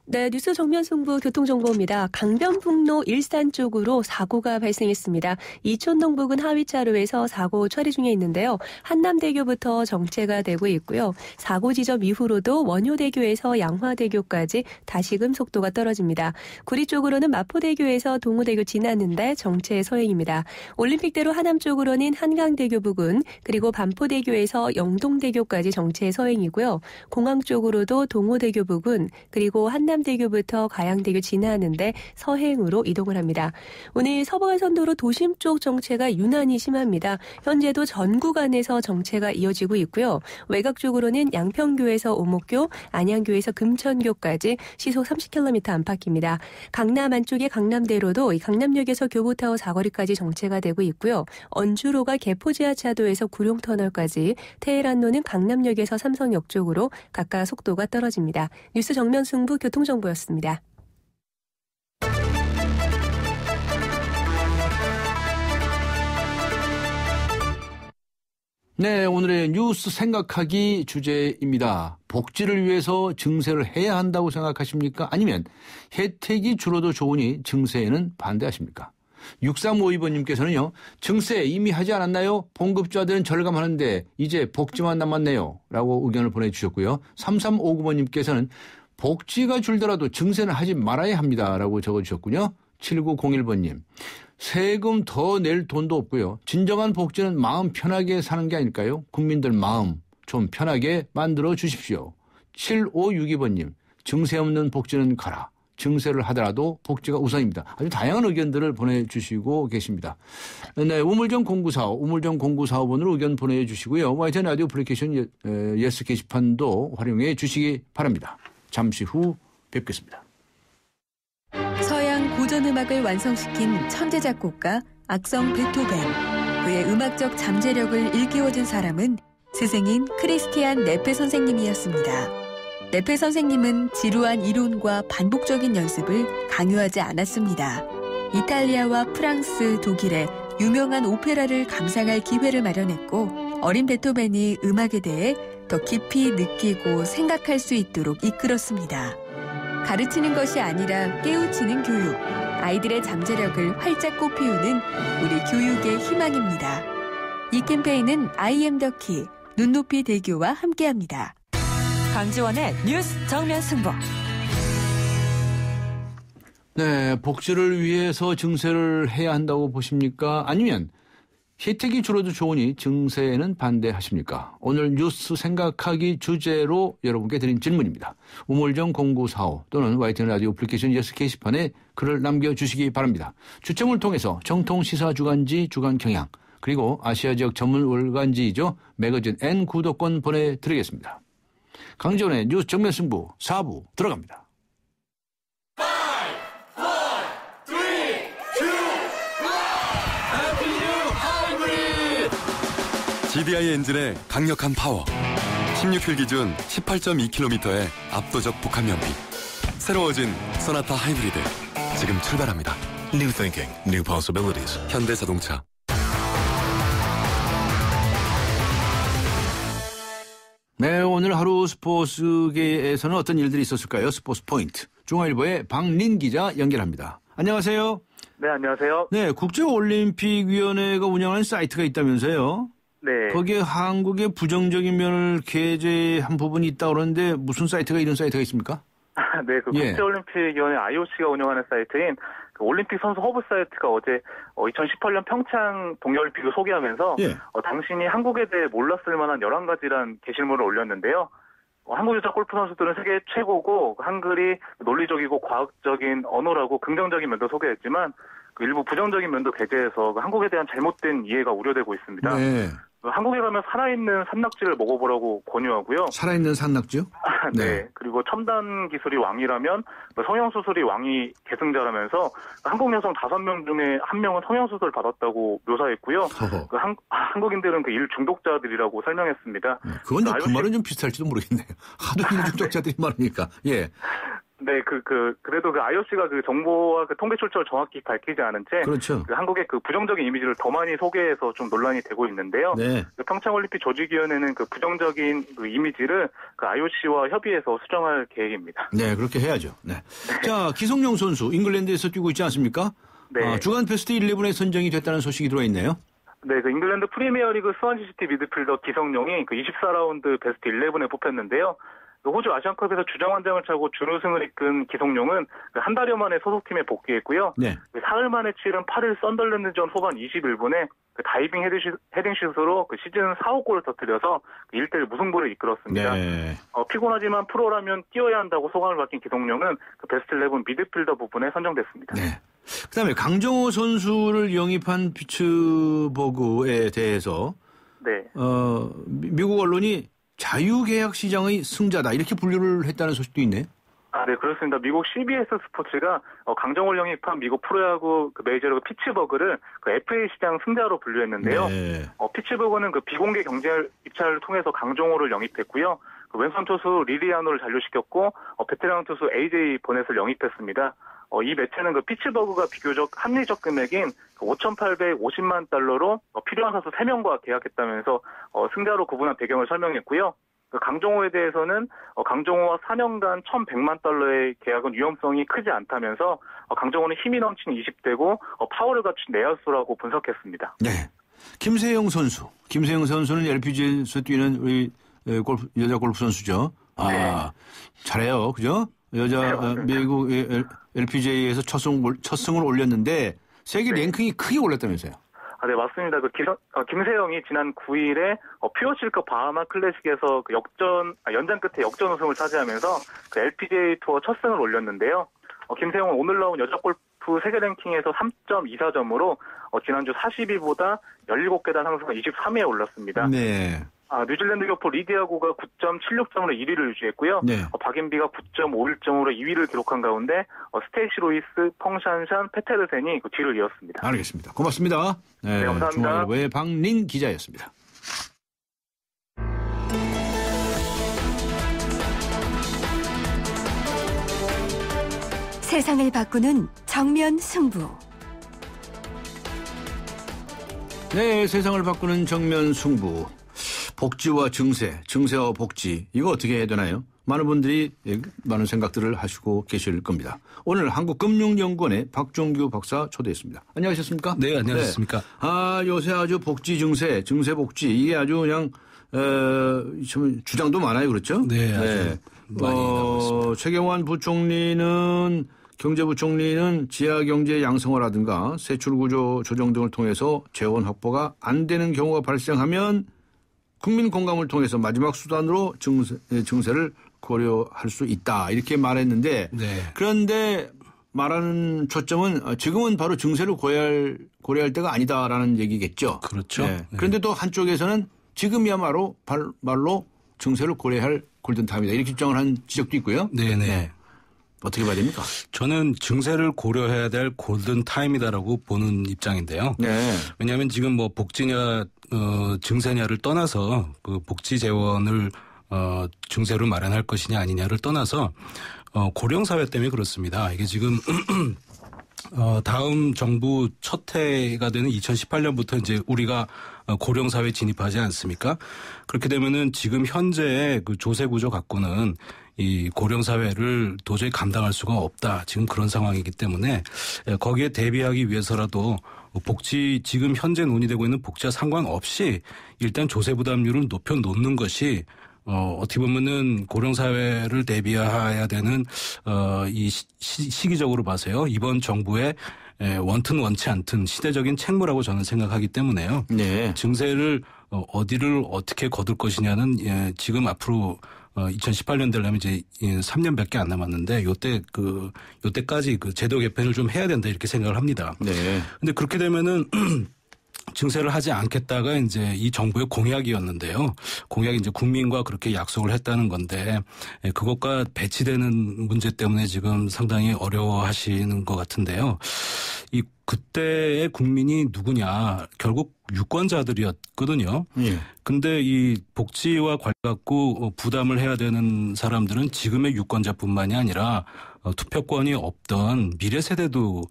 네, 뉴스 정면 승부 교통정보입니다. 강변북로 일산 쪽으로 사고가 발생했습니다. 이촌동 부근 하위차로에서 사고 처리 중에 있는데요. 한남대교부터 정체가 되고 있고요. 사고 지점 이후로도 원효대교에서 양화대교까지 다시금 속도가 떨어집니다. 구리 쪽으로는 마포대교에서 동호대교 지났는데 정체 서행입니다. 올림픽대로 하남 쪽으로는 한강대교 부근 그리고 반포대교에서 영동대교까지 정체 서행이고요. 공항 쪽으로도 동호대교 부근 그리고 한남대교부터 가양대교 지나는데 서행으로 이동을 합니다. 오늘 서부간선도로 도심 쪽 정체가 유난히 심합니다. 현재도 전 구간에서 정체가 이어지고 있고요. 외곽 쪽으로는 양평교에서 오목교, 안양교에서 금천교까지 시속 30km 안팎입니다. 강남 안쪽의 강남대로도 강남역에서 교보타워 사거리까지 정체가 되고 있고요. 언주로가 개포지하차도에서 구룡터널까지, 테헤란로는 강남역에서 삼성역 쪽으로 각각 속도가 떨어집니다. 뉴스 정면 승부 교통정보였습니다. 네, 오늘의 뉴스 생각하기 주제입니다. 복지를 위해서 증세를 해야 한다고 생각하십니까? 아니면 혜택이 줄어도 좋으니 증세에는 반대하십니까? 6352번님께서는요. 증세 이미 하지 않았나요? 봉급자들은 절감하는데 이제 복지만 남았네요. 라고 의견을 보내주셨고요. 3359번님께서는 복지가 줄더라도 증세는 하지 말아야 합니다. 라고 적어주셨군요. 7901번님. 세금 더 낼 돈도 없고요. 진정한 복지는 마음 편하게 사는 게 아닐까요? 국민들 마음 좀 편하게 만들어 주십시오. 7562번님. 증세 없는 복지는 가라. 증세를 하더라도 복지가 우선입니다. 아주 다양한 의견들을 보내주시고 계십니다. 네, 우물정 0945, 우물정 0945번으로 의견 보내주시고요. YTN 라디오 애플리케이션 예스 게시판도 활용해 주시기 바랍니다. 잠시 후 뵙겠습니다. 서양 고전음악을 완성시킨 천재 작곡가 악성 베토벤. 그의 음악적 잠재력을 일깨워준 사람은 스승인 크리스티안 네페 선생님이었습니다. 네페 선생님은 지루한 이론과 반복적인 연습을 강요하지 않았습니다. 이탈리아와 프랑스, 독일의 유명한 오페라를 감상할 기회를 마련했고 어린 베토벤이 음악에 대해 더 깊이 느끼고 생각할 수 있도록 이끌었습니다. 가르치는 것이 아니라 깨우치는 교육, 아이들의 잠재력을 활짝 꽃피우는 우리 교육의 희망입니다. 이 캠페인은 I am the key, 눈높이 대교와 함께합니다. 강지원의 뉴스 정면 승부. 네, 복지를 위해서 증세를 해야 한다고 보십니까? 아니면 혜택이 줄어도 좋으니 증세에는 반대하십니까? 오늘 뉴스 생각하기 주제로 여러분께 드린 질문입니다. 우물정 0945 또는 YTN 라디오 애플리케이션 예스 게시판에 글을 남겨주시기 바랍니다. 추첨을 통해서 정통시사주간지 주간경향 그리고 아시아 지역 전문 월간지이죠. 매거진 N 구독권 보내드리겠습니다. 강지원의 뉴스 정면 승부 4부 들어갑니다. GDI 엔진의 강력한 파워, 16휠 기준 18.2km의 압도적 북한 연비, 새로워진 소나타 하이브리드 지금 출발합니다. New thinking, new possibilities. 현대자동차. 네, 오늘 하루 스포츠계에서는 어떤 일들이 있었을까요? 스포츠 포인트. 중앙일보의 박린 기자 연결합니다. 안녕하세요. 네, 안녕하세요. 네, 국제올림픽위원회가 운영하는 사이트가 있다면서요? 네. 거기에 한국의 부정적인 면을 게재한 부분이 있다고 그러는데 무슨 사이트가 이런 사이트가 있습니까? 네, 그 국제올림픽위원회 IOC가 운영하는 사이트인 그 올림픽 선수 허브 사이트가 어제 2018년 평창 동계올림픽을 소개하면서 당신이 한국에 대해 몰랐을 만한 11가지란 게시물을 올렸는데요. 한국 여자 골프 선수들은 세계 최고고 한글이 논리적이고 과학적인 언어라고 긍정적인 면도 소개했지만 그 일부 부정적인 면도 배제해서 그 한국에 대한 잘못된 이해가 우려되고 있습니다. 네. 한국에 가면 살아있는 산낙지를 먹어보라고 권유하고요. 살아있는 산낙지요? 네. 그리고 첨단 기술이 왕이라면 성형수술이 왕이 계승자라면서 한국 여성 5명 중에 1명은 성형수술 받았다고 묘사했고요. 한국인들은 그 일 중독자들이라고 설명했습니다. 그건 그 말은 좀 비슷할지도 모르겠네요. 하도 일 중독자들이 많으니까. 예. 네, 그래도 그 IOC가 그 정보와 그 통계 출처를 정확히 밝히지 않은 채. 그렇죠. 그 한국의 그 부정적인 이미지를 더 많이 소개해서 좀 논란이 되고 있는데요. 네. 그 평창올림픽 조직위원회는 그 부정적인 그 이미지를 그 IOC와 협의해서 수정할 계획입니다. 네, 그렇게 해야죠. 네. 자, 기성용 선수, 잉글랜드에서 뛰고 있지 않습니까? 네. 주간 베스트 11에 선정이 됐다는 소식이 들어있네요. 네, 그 잉글랜드 프리미어리그 스완시시티 미드필더 기성용이 그 24라운드 베스트 11에 뽑혔는데요. 호주 아시안컵에서 주장원장을 차고 준우승을 이끈 기성용은 한 달여 만에 소속팀에 복귀했고요. 네. 사흘 만에 치른 8일 썬덜랜드전 후반 21분에 그 다이빙 헤딩슛으로 그 시즌 4호 골을 터뜨려서 1대1 무승부를 이끌었습니다. 네. 피곤하지만 프로라면 뛰어야 한다고 소감을 밝힌 기성용은 그 베스트 11 미드필더 부분에 선정됐습니다. 네. 그다음에 강정호 선수를 영입한 피츠버그에 대해서 네. 미국 언론이 자유계약 시장의 승자다 이렇게 분류를 했다는 소식도 있네. 네, 그렇습니다. 미국 CBS 스포츠가 강정호를 영입한 미국 프로야구 그 메이저리그 피츠버그를 그 FA 시장 승자로 분류했는데요. 네. 피츠버그는 그 비공개 경쟁 입찰을 통해서 강정호를 영입했고요. 그 왼손 투수 리리아노를 잔류시켰고 베테랑 투수 AJ 버넷을 영입했습니다. 이 매체는 그 피츠버그가 비교적 합리적 금액인 5,850만 달러로 필요한 선수 3명과 계약했다면서 승자로 구분한 배경을 설명했고요. 강정호에 대해서는 강정호와 4년간 1,100만 달러의 계약은 위험성이 크지 않다면서 강정호는 힘이 넘치는 20대고 파워를 갖춘 내야수라고 분석했습니다. 네. 김세영 선수는 LPGA에서 뛰는 우리 여자 골프 선수죠. 네. 잘해요. 그죠? 미국 LPGA에서 첫 승을 올렸는데 세계 랭킹이 크게 올랐다면서요. 네, 맞습니다. 김세영이 지난 9일에 퓨어실급 바하마 클래식에서 그 연장 끝에 역전 우승을 차지하면서 그 LPGA 투어 첫 승을 올렸는데요. 김세영은 오늘 나온 여자 골프 세계 랭킹에서 3.24점으로 지난주 40위보다 17계단 상승한 23위에 올랐습니다. 네. 뉴질랜드 교포 리디아고가 9.76점으로 1위를 유지했고요. 네. 박인비가 9.51점으로 2위를 기록한 가운데 스테이시 로이스, 펑샨샨, 페테르센이 그 뒤를 이었습니다. 알겠습니다. 고맙습니다. 네, 감사합니다. 중앙일보의 박린 기자였습니다. 세상을 바꾸는 정면 승부. 네, 세상을 바꾸는 정면 승부. 복지와 증세와 복지, 이거 어떻게 해야 되나요? 많은 분들이 많은 생각들을 하시고 계실 겁니다. 오늘 한국금융연구원의 박종규 박사 초대했습니다. 안녕하셨습니까? 네, 안녕하셨습니까? 요새 아주 복지 증세 복지, 이게 아주 그냥, 주장도 많아요. 그렇죠? 네, 아주 많이 나오고 있습니다. 최경환 경제부총리는 지하경제 양성화라든가 세출구조 조정 등을 통해서 재원 확보가 안 되는 경우가 발생하면 국민 공감을 통해서 마지막 수단으로 증세를 고려할 수 있다 이렇게 말했는데 네. 그런데 말하는 초점은 지금은 바로 증세를 고려할 때가 아니다라는 얘기겠죠. 그렇죠. 네. 그런데 또 한쪽에서는 지금이야말로 말로 증세를 고려할 골든타임이다 이렇게 주장을 한 지적도 있고요. 네네. 네. 어떻게 봐야 됩니까? 저는 증세를 고려해야 될 골든타임이다라고 보는 입장인데요. 네. 왜냐하면 지금 뭐 복지냐 증세냐를 떠나서 그 복지 재원을 증세로 마련할 것이냐 아니냐를 떠나서 고령사회 때문에 그렇습니다. 이게 지금 다음 정부 첫 해가 되는 2018년부터 이제 우리가 고령사회에 진입하지 않습니까? 그렇게 되면은 지금 현재의 그 조세 구조 갖고는 이 고령사회를 도저히 감당할 수가 없다. 지금 그런 상황이기 때문에 거기에 대비하기 위해서라도 지금 현재 논의되고 있는 복지와 상관없이 일단 조세 부담률을 높여놓는 것이 어떻게 보면은 고령사회를 대비해야 되는 이 시기적으로 봐서요. 이번 정부의 원튼 원치 않든 시대적인 책무라고 저는 생각하기 때문에요. 네. 증세를 어디를 어떻게 거둘 것이냐는 지금 앞으로 2018년 되려면 이제 3년밖에 안 남았는데 요때까지 그 제도 개편을 좀 해야 된다 이렇게 생각을 합니다. 네. 근데 그렇게 되면은 증세를 하지 않겠다가 이제 이 정부의 공약이었는데요. 공약이 이제 국민과 그렇게 약속을 했다는 건데 그것과 배치되는 문제 때문에 지금 상당히 어려워하시는 것 같은데요. 이 그때의 국민이 누구냐? 결국 유권자들이었거든요. 예. 근데 이 복지와 관련 갖고 부담을 해야 되는 사람들은 지금의 유권자뿐만이 아니라 투표권이 없던 미래 세대도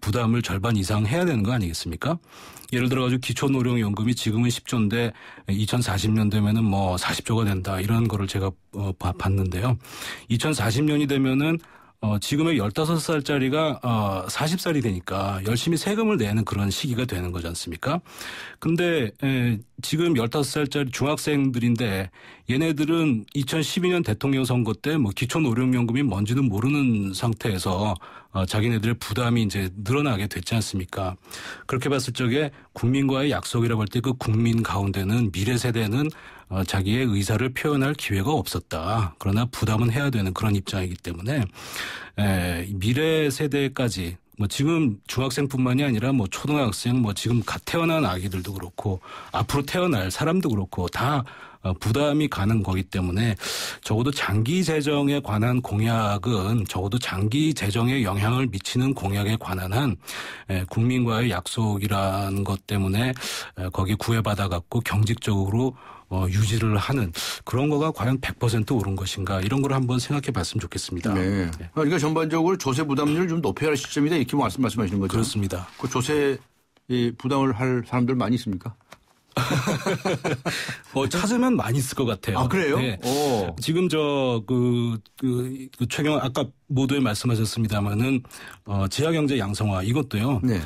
부담을 절반 이상 해야 되는 거 아니겠습니까? 예를 들어가지고 기초노령연금이 지금은 10조인데 2040년 되면은 뭐 40조가 된다 이런 거를 제가 봤는데요. 2040년이 되면은 지금의 15살짜리가 40살이 되니까 열심히 세금을 내는 그런 시기가 되는 거지 않습니까? 근데 지금 15살짜리 중학생들인데 얘네들은 2012년 대통령 선거 때 뭐 기초노령연금이 뭔지는 모르는 상태에서 자기네들의 부담이 이제 늘어나게 됐지 않습니까? 그렇게 봤을 적에 국민과의 약속이라고 할 때 그 국민 가운데는 미래 세대는 자기의 의사를 표현할 기회가 없었다. 그러나 부담은 해야 되는 그런 입장이기 때문에 미래 세대까지 뭐 지금 중학생뿐만이 아니라 뭐 초등학생 뭐 지금 갓 태어난 아기들도 그렇고 앞으로 태어날 사람도 그렇고 다 부담이 가는 거기 때문에 적어도 장기 재정에 관한 공약은 적어도 장기 재정에 영향을 미치는 공약에 관한 한 국민과의 약속이라는 것 때문에 거기에 구애받아 갖고 경직적으로 유지를 하는 그런 거가 과연 100% 옳은 것인가 이런 걸 한번 생각해 봤으면 좋겠습니다. 네. 그러니까 전반적으로 조세 부담률을 좀 높여야 할 시점이다 이렇게 말씀하시는 거죠. 그렇습니다. 그 조세 부담을 할 사람들 많이 있습니까? 찾으면 많이 있을 것 같아요. 아, 그래요? 네. 지금 최경 아까 모두에 말씀하셨습니다만은 지하경제 양성화 이것도요. 네.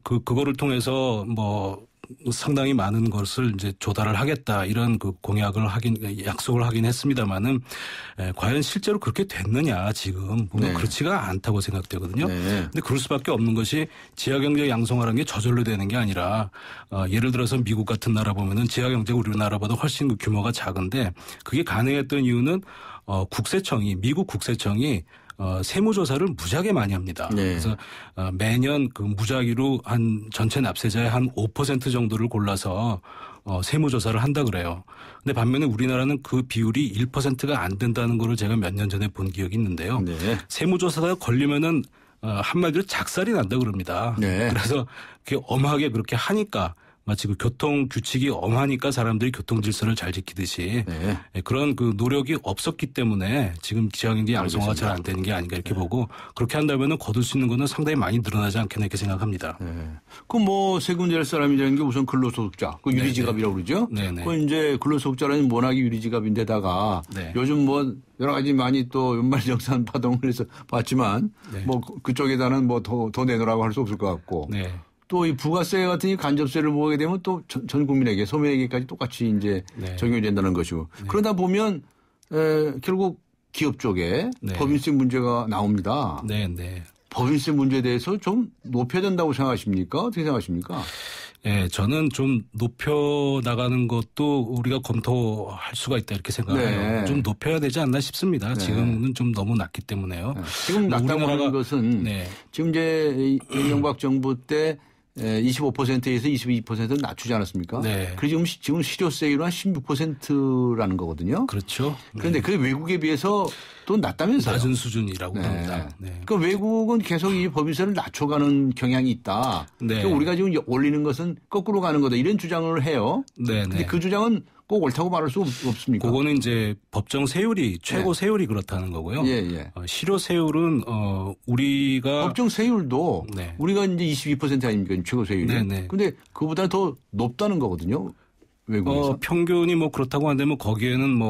그거를 통해서 상당히 많은 것을 이제 조달을 하겠다 이런 그 약속을 하긴 했습니다만은 과연 실제로 그렇게 됐느냐 지금 보면 네. 그렇지가 않다고 생각되거든요. 네. 근데 그럴 수밖에 없는 것이 지하경제 양성화라는 게 저절로 되는 게 아니라 예를 들어서 미국 같은 나라 보면은 지하경제가 우리나라보다 훨씬 그 규모가 작은데 그게 가능했던 이유는 미국 국세청이 세무조사를 무지하게 많이 합니다. 네. 그래서 매년 그 무작위로 한 전체 납세자의 한 5% 정도를 골라서 세무조사를 한다 그래요. 근데 반면에 우리나라는 그 비율이 1%가 안 된다는 거를 제가 몇 년 전에 본 기억이 있는데요. 네. 세무조사가 걸리면은 한마디로 작살이 난다 그럽니다. 네. 그래서 그게 엄하게 그렇게 하니까 마치 그 교통 규칙이 엄하니까 사람들이 교통 질서를 잘 지키듯이 네. 그런 그 노력이 없었기 때문에 지금 지하경제 양성화가 잘 안 되는 게 아닌가 이렇게 보고 그렇게 한다면은 거둘 수 있는 거는 상당히 많이 늘어나지 않겠나 이렇게 생각합니다. 네. 세금 낼 사람이라는 게 우선 근로소득자, 그 유리지갑이라고 그러죠. 네네. 그 이제 근로소득자라는 워낙에 유리지갑인데다가 네. 요즘 여러 가지 많이 또 연말정산 파동을 해서 봤지만 네. 그쪽에다는 더 내놓으라고 할 수 없을 것 같고. 네. 또 이 부가세 같은 이 간접세를 보게 되면 또 전 국민에게 소매에게까지 똑같이 이제 네. 적용이 된다는 것이고. 네. 그러다 보면 결국 기업 쪽에 네. 법인세 문제가 나옵니다. 네, 네. 법인세 문제에 대해서 좀 높여야 된다고 생각하십니까? 어떻게 생각하십니까? 네, 저는 좀 높여 나가는 것도 우리가 검토할 수가 있다 이렇게 생각해요. 네. 좀 높여야 되지 않나 싶습니다. 네. 지금은 좀 너무 낮기 때문에요. 네. 지금 낮다고 하는 것은 네. 지금 이제 이명박 정부 때 25%에서 22%는 낮추지 않았습니까? 네. 그리고 지금 실효세율은 한 16%라는 거거든요. 그렇죠. 그런데 그게 외국에 비해서 또 낮다면서요? 낮은 수준이라고 네. 합니다. 네. 그 외국은 계속 이 법인세를 낮춰가는 경향이 있다. 네. 그러니까 우리가 지금 올리는 것은 거꾸로 가는 거다. 이런 주장을 해요. 네. 근데 그 주장은 꼭 옳다고 말할 수 없습니까? 그거는 이제 법정 세율이 최고 세율이 그렇다는 거고요. 예. 실효 세율은 우리가 법정 세율도 네. 우리가 이제 22% 아닙니까? 최고 세율이. 네네. 근데 그보다 더 높다는 거거든요. 외국에서. 평균이 그렇다고 한다면 거기에는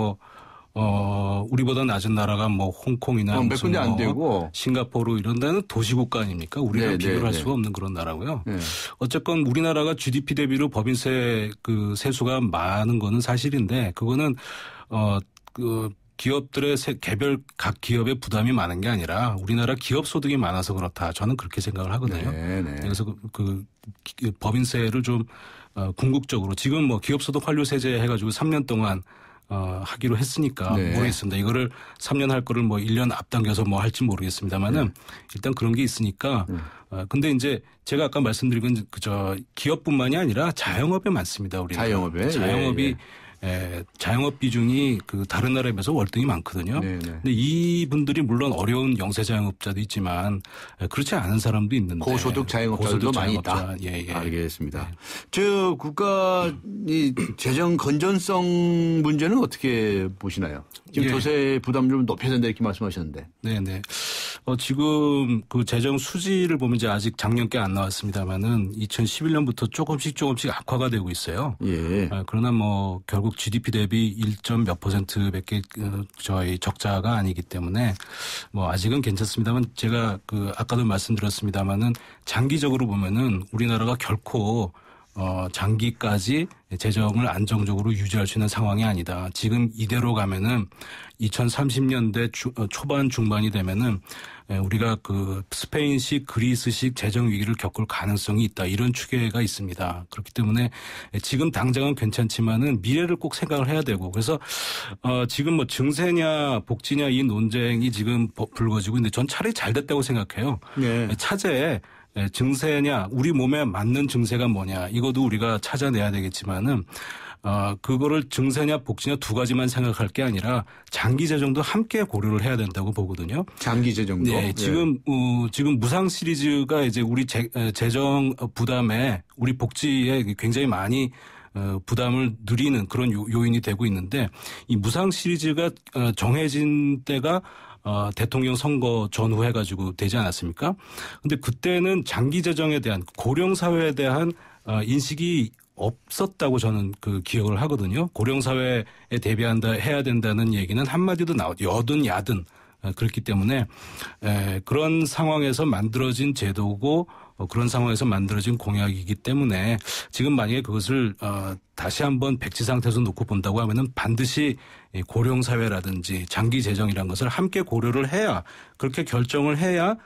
우리보다 낮은 나라가 홍콩이나 몇 군데 안 되고 싱가포르 이런 데는 도시국가 아닙니까? 우리랑 네, 비교를 할 네. 수가 없는 그런 나라고요. 네. 어쨌건 우리나라가 GDP 대비로 법인세 그 세수가 많은 거는 사실인데 그거는 기업들의 각 기업의 부담이 많은 게 아니라 우리나라 기업 소득이 많아서 그렇다. 저는 그렇게 생각을 하거든요. 네. 그래서 그 법인세를 좀 궁극적으로 지금 기업 소득 환류 세제 해가지고 3년 동안 하기로 했으니까 네. 모르겠습니다. 이거를 3년 할 거를 뭐 1년 앞당겨서 뭐 할지 모르겠습니다만은 일단 그런 게 있으니까. 근데 이제 제가 아까 말씀드린 건 그저 기업뿐만이 아니라 자영업에 많습니다. 우리는. 자영업이 자영업 비중이 그 다른 나라에 비해서 월등히 많거든요. 근데 이분들이 물론 어려운 영세 자영업자도 있지만 그렇지 않은 사람도 있는데 고소득 자영업자들도 많이 있다. 예. 알겠습니다. 저 국가 이 재정 건전성 문제는 어떻게 보시나요? 지금 조세 부담 좀 높여야 된다 이렇게 말씀하셨는데. 네네. 지금 그 재정 수지를 보면 이제 아직 작년께 안 나왔습니다만은 2011년부터 조금씩 악화가 되고 있어요. 그러나 뭐 결국 GDP 대비 1점 몇 %밖에 저희 적자가 아니기 때문에 뭐 아직은 괜찮습니다만 제가 그 아까도 말씀드렸습니다만은 장기적으로 보면은 우리나라가 결코 장기까지 재정을 안정적으로 유지할 수 있는 상황이 아니다. 지금 이대로 가면은 2030년대 초반 중반이 되면은 우리가 그 스페인식 그리스식 재정 위기를 겪을 가능성이 있다. 이런 추계가 있습니다. 그렇기 때문에 지금 당장은 괜찮지만은 미래를 꼭 생각을 해야 되고 그래서 지금 뭐 증세냐 복지냐 이 논쟁이 지금 불거지고 있는데 전 차라리 잘 됐다고 생각해요. 차제에 증세냐 우리 몸에 맞는 증세가 뭐냐 이것도 우리가 찾아내야 되겠지만은 그거를 증세냐 복지냐 두 가지만 생각할 게 아니라 장기 재정도 함께 고려를 해야 된다고 보거든요. 장기 재정도. 네, 지금 무상 시리즈가 이제 우리 재정 부담에 우리 복지에 굉장히 많이 부담을 늘리는 그런 요인이 되고 있는데 이 무상 시리즈가 정해진 때가 대통령 선거 전후 해가지고 되지 않았습니까? 근데 그때는 장기 재정에 대한 고령 사회에 대한 인식이 없었다고 저는 그 기억을 하거든요. 고령 사회에 해야 된다는 얘기는 한마디도 여든 야든 그렇기 때문에 그런 상황에서 만들어진 제도고 그런 상황에서 만들어진 공약이기 때문에 지금 만약에 그것을 다시 한번 백지 상태에서 놓고 본다고 하면은 반드시 고령 사회라든지 장기 재정이라는 것을 함께 고려를 해야 그렇게 결정을 해야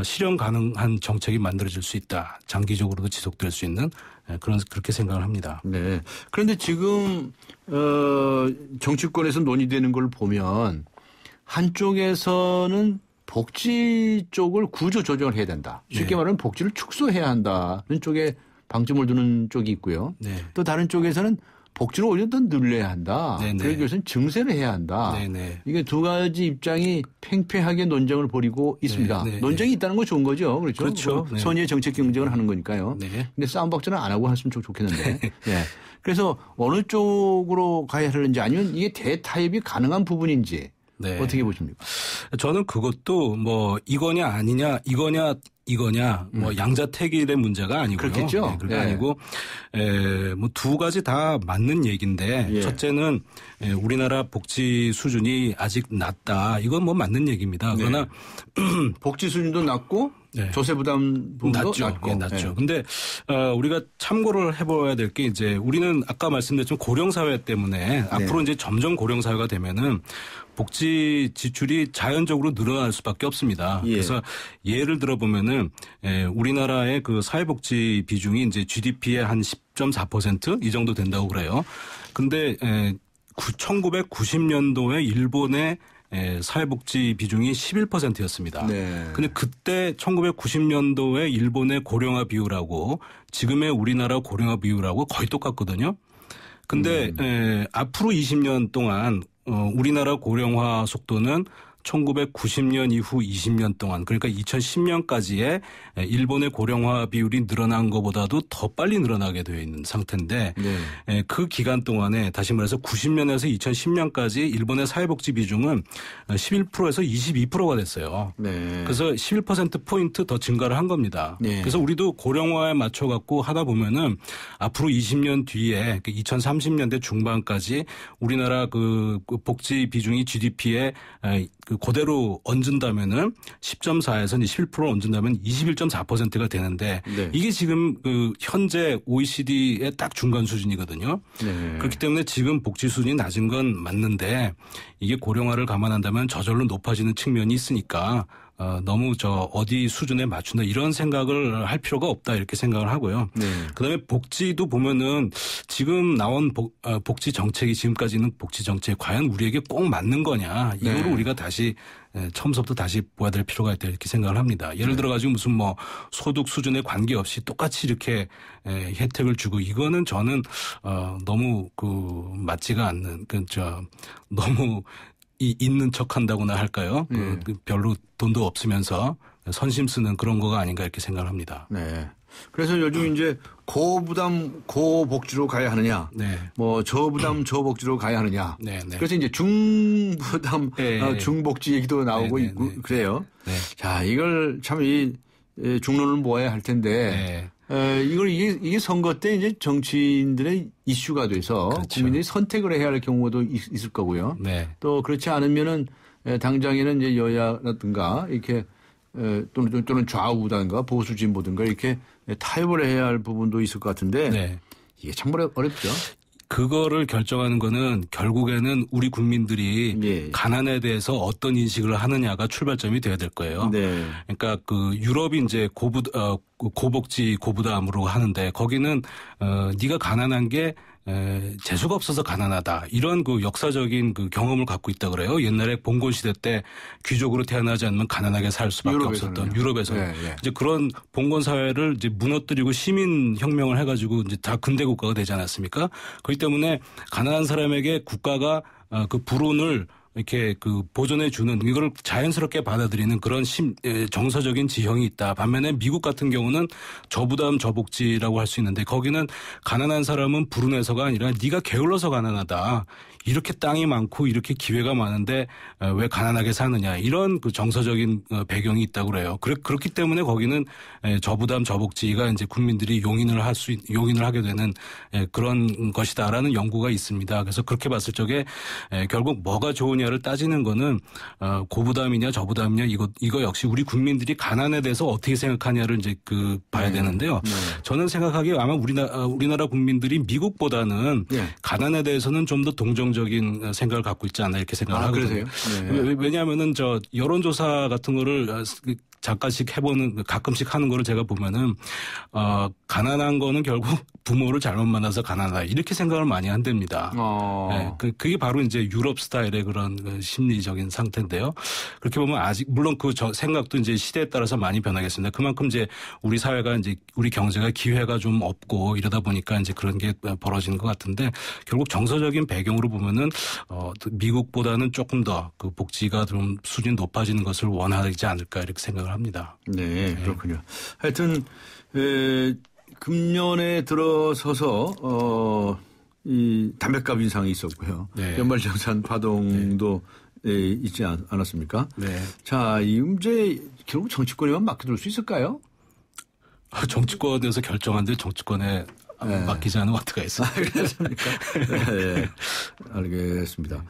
실현 가능한 정책이 만들어질 수 있다. 장기적으로도 지속될 수 있는 그렇게 생각을 합니다. 네. 그런데 지금 정치권에서 논의되는 걸 보면 한쪽에서는 복지 쪽을 구조 조정을 해야 된다. 쉽게 말하면 복지를 축소해야 한다는 쪽에 방점을 두는 쪽이 있고요. 또 다른 쪽에서는 복지를 오히려 더 늘려야 한다. 그러기 위해서는 증세를 해야 한다. 이게 두 가지 입장이 팽팽하게 논쟁을 벌이고 있습니다. 논쟁이 있다는 건 좋은 거죠. 그렇죠. 선의의 정책 경쟁을 하는 거니까요. 근데 싸움박질은 안 하고 했으면 좋겠는데. 그래서 어느 쪽으로 가야 하는지 아니면 이게 대타협이 가능한 부분인지 어떻게 보십니까? 저는 그것도 뭐 이거냐 아니냐 뭐 양자택일의 문제가 아니고요. 그렇겠죠. 그게 아니고 뭐 두 가지 다 맞는 얘기인데 첫째는 우리나라 복지 수준이 아직 낮다. 이건 뭐 맞는 얘기입니다. 그러나 복지 수준도 낮고 조세 부담 부분도 낮고. 낮죠. 근데 우리가 참고를 해봐야 될 게 이제 우리는 아까 말씀드렸지만 고령 사회 때문에 앞으로 이제 점점 고령 사회가 되면은 복지 지출이 자연적으로 늘어날 수밖에 없습니다. 그래서 예를 들어 보면은 우리나라의 그 사회복지 비중이 이제 GDP의 한 10.4% 이 정도 된다고 그래요. 근데 1990년도에 일본의 사회복지 비중이 11%였습니다. 근데 그때 1990년도에 일본의 고령화 비율하고 지금의 우리나라 고령화 비율하고 거의 똑같거든요. 근데 앞으로 20년 동안 우리나라 고령화 속도는 1990년 이후 20년 동안 그러니까 2010년까지의 일본의 고령화 비율이 늘어난 것보다도 더 빨리 늘어나게 되어 있는 상태인데 그 기간 동안에 다시 말해서 90년에서 2010년까지 일본의 사회복지 비중은 11%에서 22%가 됐어요. 그래서 11%포인트 더 증가를 한 겁니다. 그래서 우리도 고령화에 맞춰 갖고 하다 보면은 앞으로 20년 뒤에 2030년대 중반까지 우리나라 그 복지 비중이 GDP에 그대로 얹은다면은 10.4에서 11%를 얹은다면 21.4%가 되는데 이게 지금 그 현재 OECD의 딱 중간 수준이거든요. 그렇기 때문에 지금 복지 수준이 낮은 건 맞는데 이게 고령화를 감안한다면 저절로 높아지는 측면이 있으니까 너무 어디 수준에 맞춘다 이런 생각을 할 필요가 없다 이렇게 생각을 하고요. 네. 그다음에 복지도 보면은 지금 나온 복지 정책이 지금까지 있는 복지 정책이 과연 우리에게 꼭 맞는 거냐 이거를 네. 우리가 다시 처음부터 다시 보아야 될 필요가 있다 이렇게 생각을 합니다. 예를 들어 가지고 무슨 뭐 소득 수준에 관계없이 똑같이 이렇게 혜택을 주고 이거는 저는 너무 맞지가 않는 너무 있는 척한다고나 할까요? 별로 돈도 없으면서 선심 쓰는 그런 거가 아닌가 이렇게 생각을 합니다. 네. 그래서 요즘 이제 고부담 고복지로 가야 하느냐, 네. 뭐 저부담 저복지로 가야 하느냐. 네, 네. 그래서 이제 중부담 중복지 얘기도 나오고 네, 있고 네, 네. 그래요. 네. 자, 이걸 참 이 중론을 모아야 할 텐데. 네. 이게 선거 때 이제 정치인들의 이슈가 돼서 그렇죠. 국민들이 선택을 해야 할 경우도 있을 거고요. 네. 또 그렇지 않으면은 당장에는 이제 여야라든가 이렇게 또는 좌우든가 보수 진보든가 이렇게 타협을 해야 할 부분도 있을 것 같은데 네. 이게 참 어렵죠. 그거를 결정하는 거는 결국에는 우리 국민들이 예. 가난에 대해서 어떤 인식을 하느냐가 출발점이 돼야 될 거예요. 네. 그러니까 유럽이 이제 고복지 고부담으로 하는데 거기는 네가 가난한 게 재수가 없어서 가난하다. 이런 역사적인 경험을 갖고 있다 그래요. 옛날에 봉건 시대 때 귀족으로 태어나지 않으면 가난하게 살 수밖에 없었던 유럽에서는. 네, 네. 이제 그런 봉건 사회를 이제 무너뜨리고 시민 혁명을 해가지고 이제 다 근대 국가가 되지 않았습니까? 그렇기 때문에 가난한 사람에게 국가가 그 불운을 이렇게 보존해 주는 이걸 자연스럽게 받아들이는 그런 정서적인 지형이 있다. 반면에 미국 같은 경우는 저부담 저복지라고 할 수 있는데 거기는 가난한 사람은 불운해서가 아니라 네가 게을러서 가난하다. 이렇게 땅이 많고 이렇게 기회가 많은데 왜 가난하게 사느냐 이런 정서적인 배경이 있다고 그래요. 그렇기 때문에 거기는 저부담 저복지가 이제 국민들이 용인을 하게 되는 그런 것이다라는 연구가 있습니다. 그래서 그렇게 봤을 적에 결국 뭐가 좋으냐를 따지는 거는 고부담이냐 저부담이냐 이거 역시 우리 국민들이 가난에 대해서 어떻게 생각하냐를 이제 봐야 되는데요. 네. 저는 생각하기에 아마 우리나라 국민들이 미국보다는 가난에 대해서는 좀 더 동정적인 생각을 갖고 있지 않나 이렇게 생각을 하거든요. 네. 왜냐하면은 여론조사 같은 거를 가끔씩 하는 거를 제가 보면은 가난한 거는 결국 부모를 잘못 만나서 가난하다 이렇게 생각을 많이 한답니다. 네, 그게 바로 이제 유럽 스타일의 그런 심리적인 상태인데요. 그렇게 보면 아직 물론 생각도 이제 시대에 따라서 많이 변하겠습니다. 그만큼 이제 우리 사회가 이제 우리 경제가 기회가 좀 없고 이러다 보니까 이제 그런 게 벌어지는 것 같은데 결국 정서적인 배경으로 보면은 미국보다는 조금 더 복지가 좀 수준이 높아지는 것을 원하지 않을까 이렇게 생각을 합니다. 네, 그렇군요. 하여튼 금년에 들어서서 이 담뱃값 인상이 있었고요. 네. 연말정산 파동도 있지 않았습니까? 네. 자, 이 문제 결국 정치권에만 맡겨둘 수 있을까요? 정치권에서 결정한데 정치권에 맡기지 않은 와트가 있어요. 그렇습니까? 네. 알겠습니다.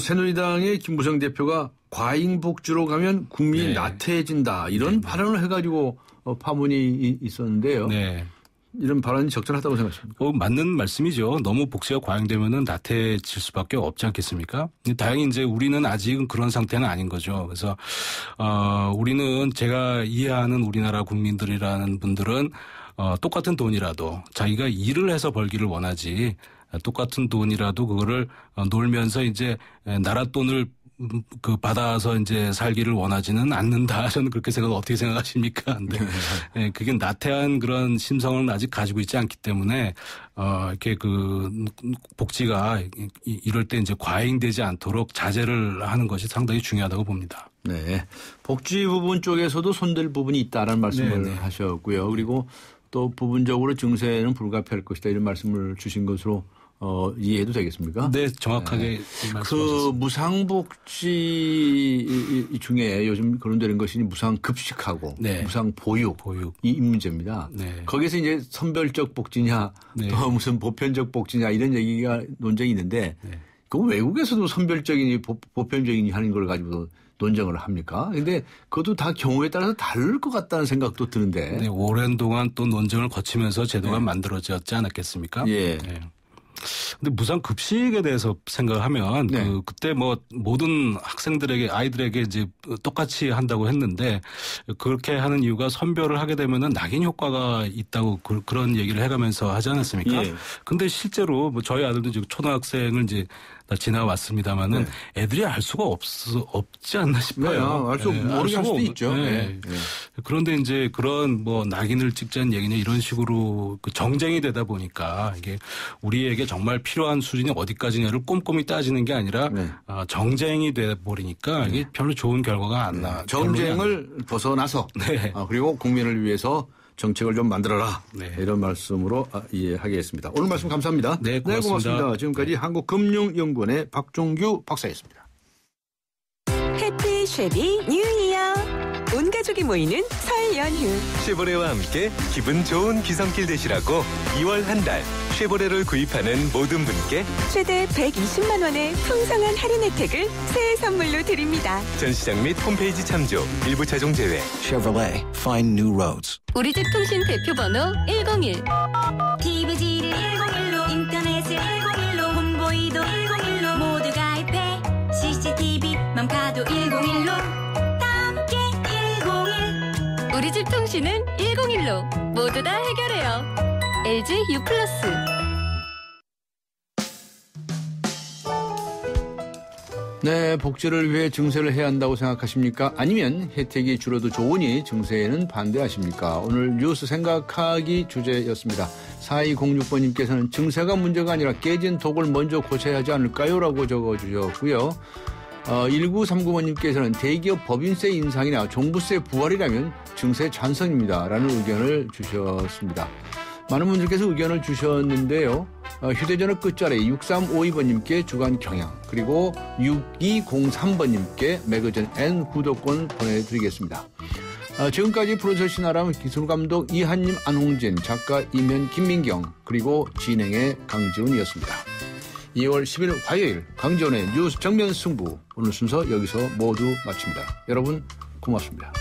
새누리당의 김부성 대표가 과잉복지로 가면 국민이 나태해진다. 이런 발언을 해가지고 파문이 있었는데요. 네. 이런 발언이 적절하다고 생각하십니까? 맞는 말씀이죠. 너무 복지가 과잉되면은 나태해질 수밖에 없지 않겠습니까? 다행히 이제 우리는 아직은 그런 상태는 아닌 거죠. 그래서 우리는 제가 이해하는 우리나라 국민들이라는 분들은 똑같은 돈이라도 자기가 일을 해서 벌기를 원하지 똑같은 돈이라도 그거를 놀면서 이제 나라 돈을 받아서 이제 살기를 원하지는 않는다. 저는 그렇게 어떻게 생각하십니까? 근데 그게 나태한 그런 심성을 아직 가지고 있지 않기 때문에 이렇게 복지가 이럴 때 이제 과잉되지 않도록 자제를 하는 것이 상당히 중요하다고 봅니다. 네, 복지 부분 쪽에서도 손댈 부분이 있다라는 말씀을 하셨고요. 그리고 또 부분적으로 증세는 불가피할 것이다 이런 말씀을 주신 것으로 이해해도 되겠습니까? 네, 정확하게 말씀하셨습니다. 무상복지 중에 요즘 거론되는 것이 무상급식하고 무상보육 이 문제입니다. 네. 거기서 이제 선별적 복지냐 또 무슨 보편적 복지냐 이런 얘기가 논쟁이 있는데 그 외국에서도 선별적이니 보편적이니 하는 걸 가지고 논쟁을 합니까? 근데 그것도 다 경우에 따라서 다를 것 같다는 생각도 드는데. 네, 오랜 동안 또 논쟁을 거치면서 제도가 만들어졌지 않았겠습니까? 예. 네. 근데 무상급식에 대해서 생각하면 네. 그때 뭐 모든 아이들에게 이제 똑같이 한다고 했는데 그렇게 하는 이유가 선별을 하게 되면은 낙인 효과가 있다고 그런 얘기를 해가면서 하지 않았습니까? 예. 근데 실제로 뭐 저희 아들도 지금 초등학생을 이제 지나왔습니다만은 네. 애들이 알 수가 없지 않나 싶어요. 네, 알 수 모르게 할 수도 있죠. 네. 네. 그런데 이제 그런 뭐 낙인을 찍자는 얘기냐 이런 식으로 그 정쟁이 되다 보니까 이게 우리에게 정말 필요한 수준이 어디까지냐를 꼼꼼히 따지는 게 아니라 정쟁이 돼 버리니까 이게 별로 좋은 결과가 안 나. 정쟁을 벗어나서 네. 그리고 국민을 위해서 정책을 좀 만들어라. 네. 이런 말씀으로 이해하겠습니다. 오늘 말씀 감사합니다. 네, 고맙습니다. 지금까지 한국금융연구원의 박종규 박사였습니다. 해피 쉐비 뉴 이어. 온 가족이 모이는 설 연휴. 쉐보레와 함께 기분 좋은 귀성길 되시라고 2월 한 달 쉐보레를 구입하는 모든 분께 최대 120만 원의 풍성한 할인 혜택을 새해 선물로 드립니다. 전시장 및 홈페이지 참조, 일부 차종 제외. Chevrolet, find new roads. 우리 집 통신 대표번호 101. TVG를 101로, 인터넷을 101로, 홈보이도 101로, 모두 가입해. CCTV만 봐도 101로, 다 함께 101. 우리 집 통신은 101로, 모두 다 해결해요. LG U+. 네, 복지를 위해 증세를 해야 한다고 생각하십니까? 아니면 혜택이 줄어도 좋으니 증세에는 반대하십니까? 오늘 뉴스 생각하기 주제였습니다. 4206번님께서는 증세가 문제가 아니라 깨진 독을 먼저 고쳐야 하지 않을까요? 라고 적어주셨고요. 1939번님께서는 대기업 법인세 인상이나 종부세 부활이라면 증세 찬성입니다. 라는 의견을 주셨습니다. 많은 분들께서 의견을 주셨는데요. 휴대전화 끝자리 6352번님께 주간 경향, 그리고 6203번님께 매거진 N 구독권 보내드리겠습니다. 지금까지 프로듀서 신아람, 기술감독 이한님, 안홍진, 작가 이면 김민경, 그리고 진행의 강지훈이었습니다. 2월 10일 화요일 강지훈의 뉴스 정면 승부, 오늘 순서 여기서 모두 마칩니다. 여러분 고맙습니다.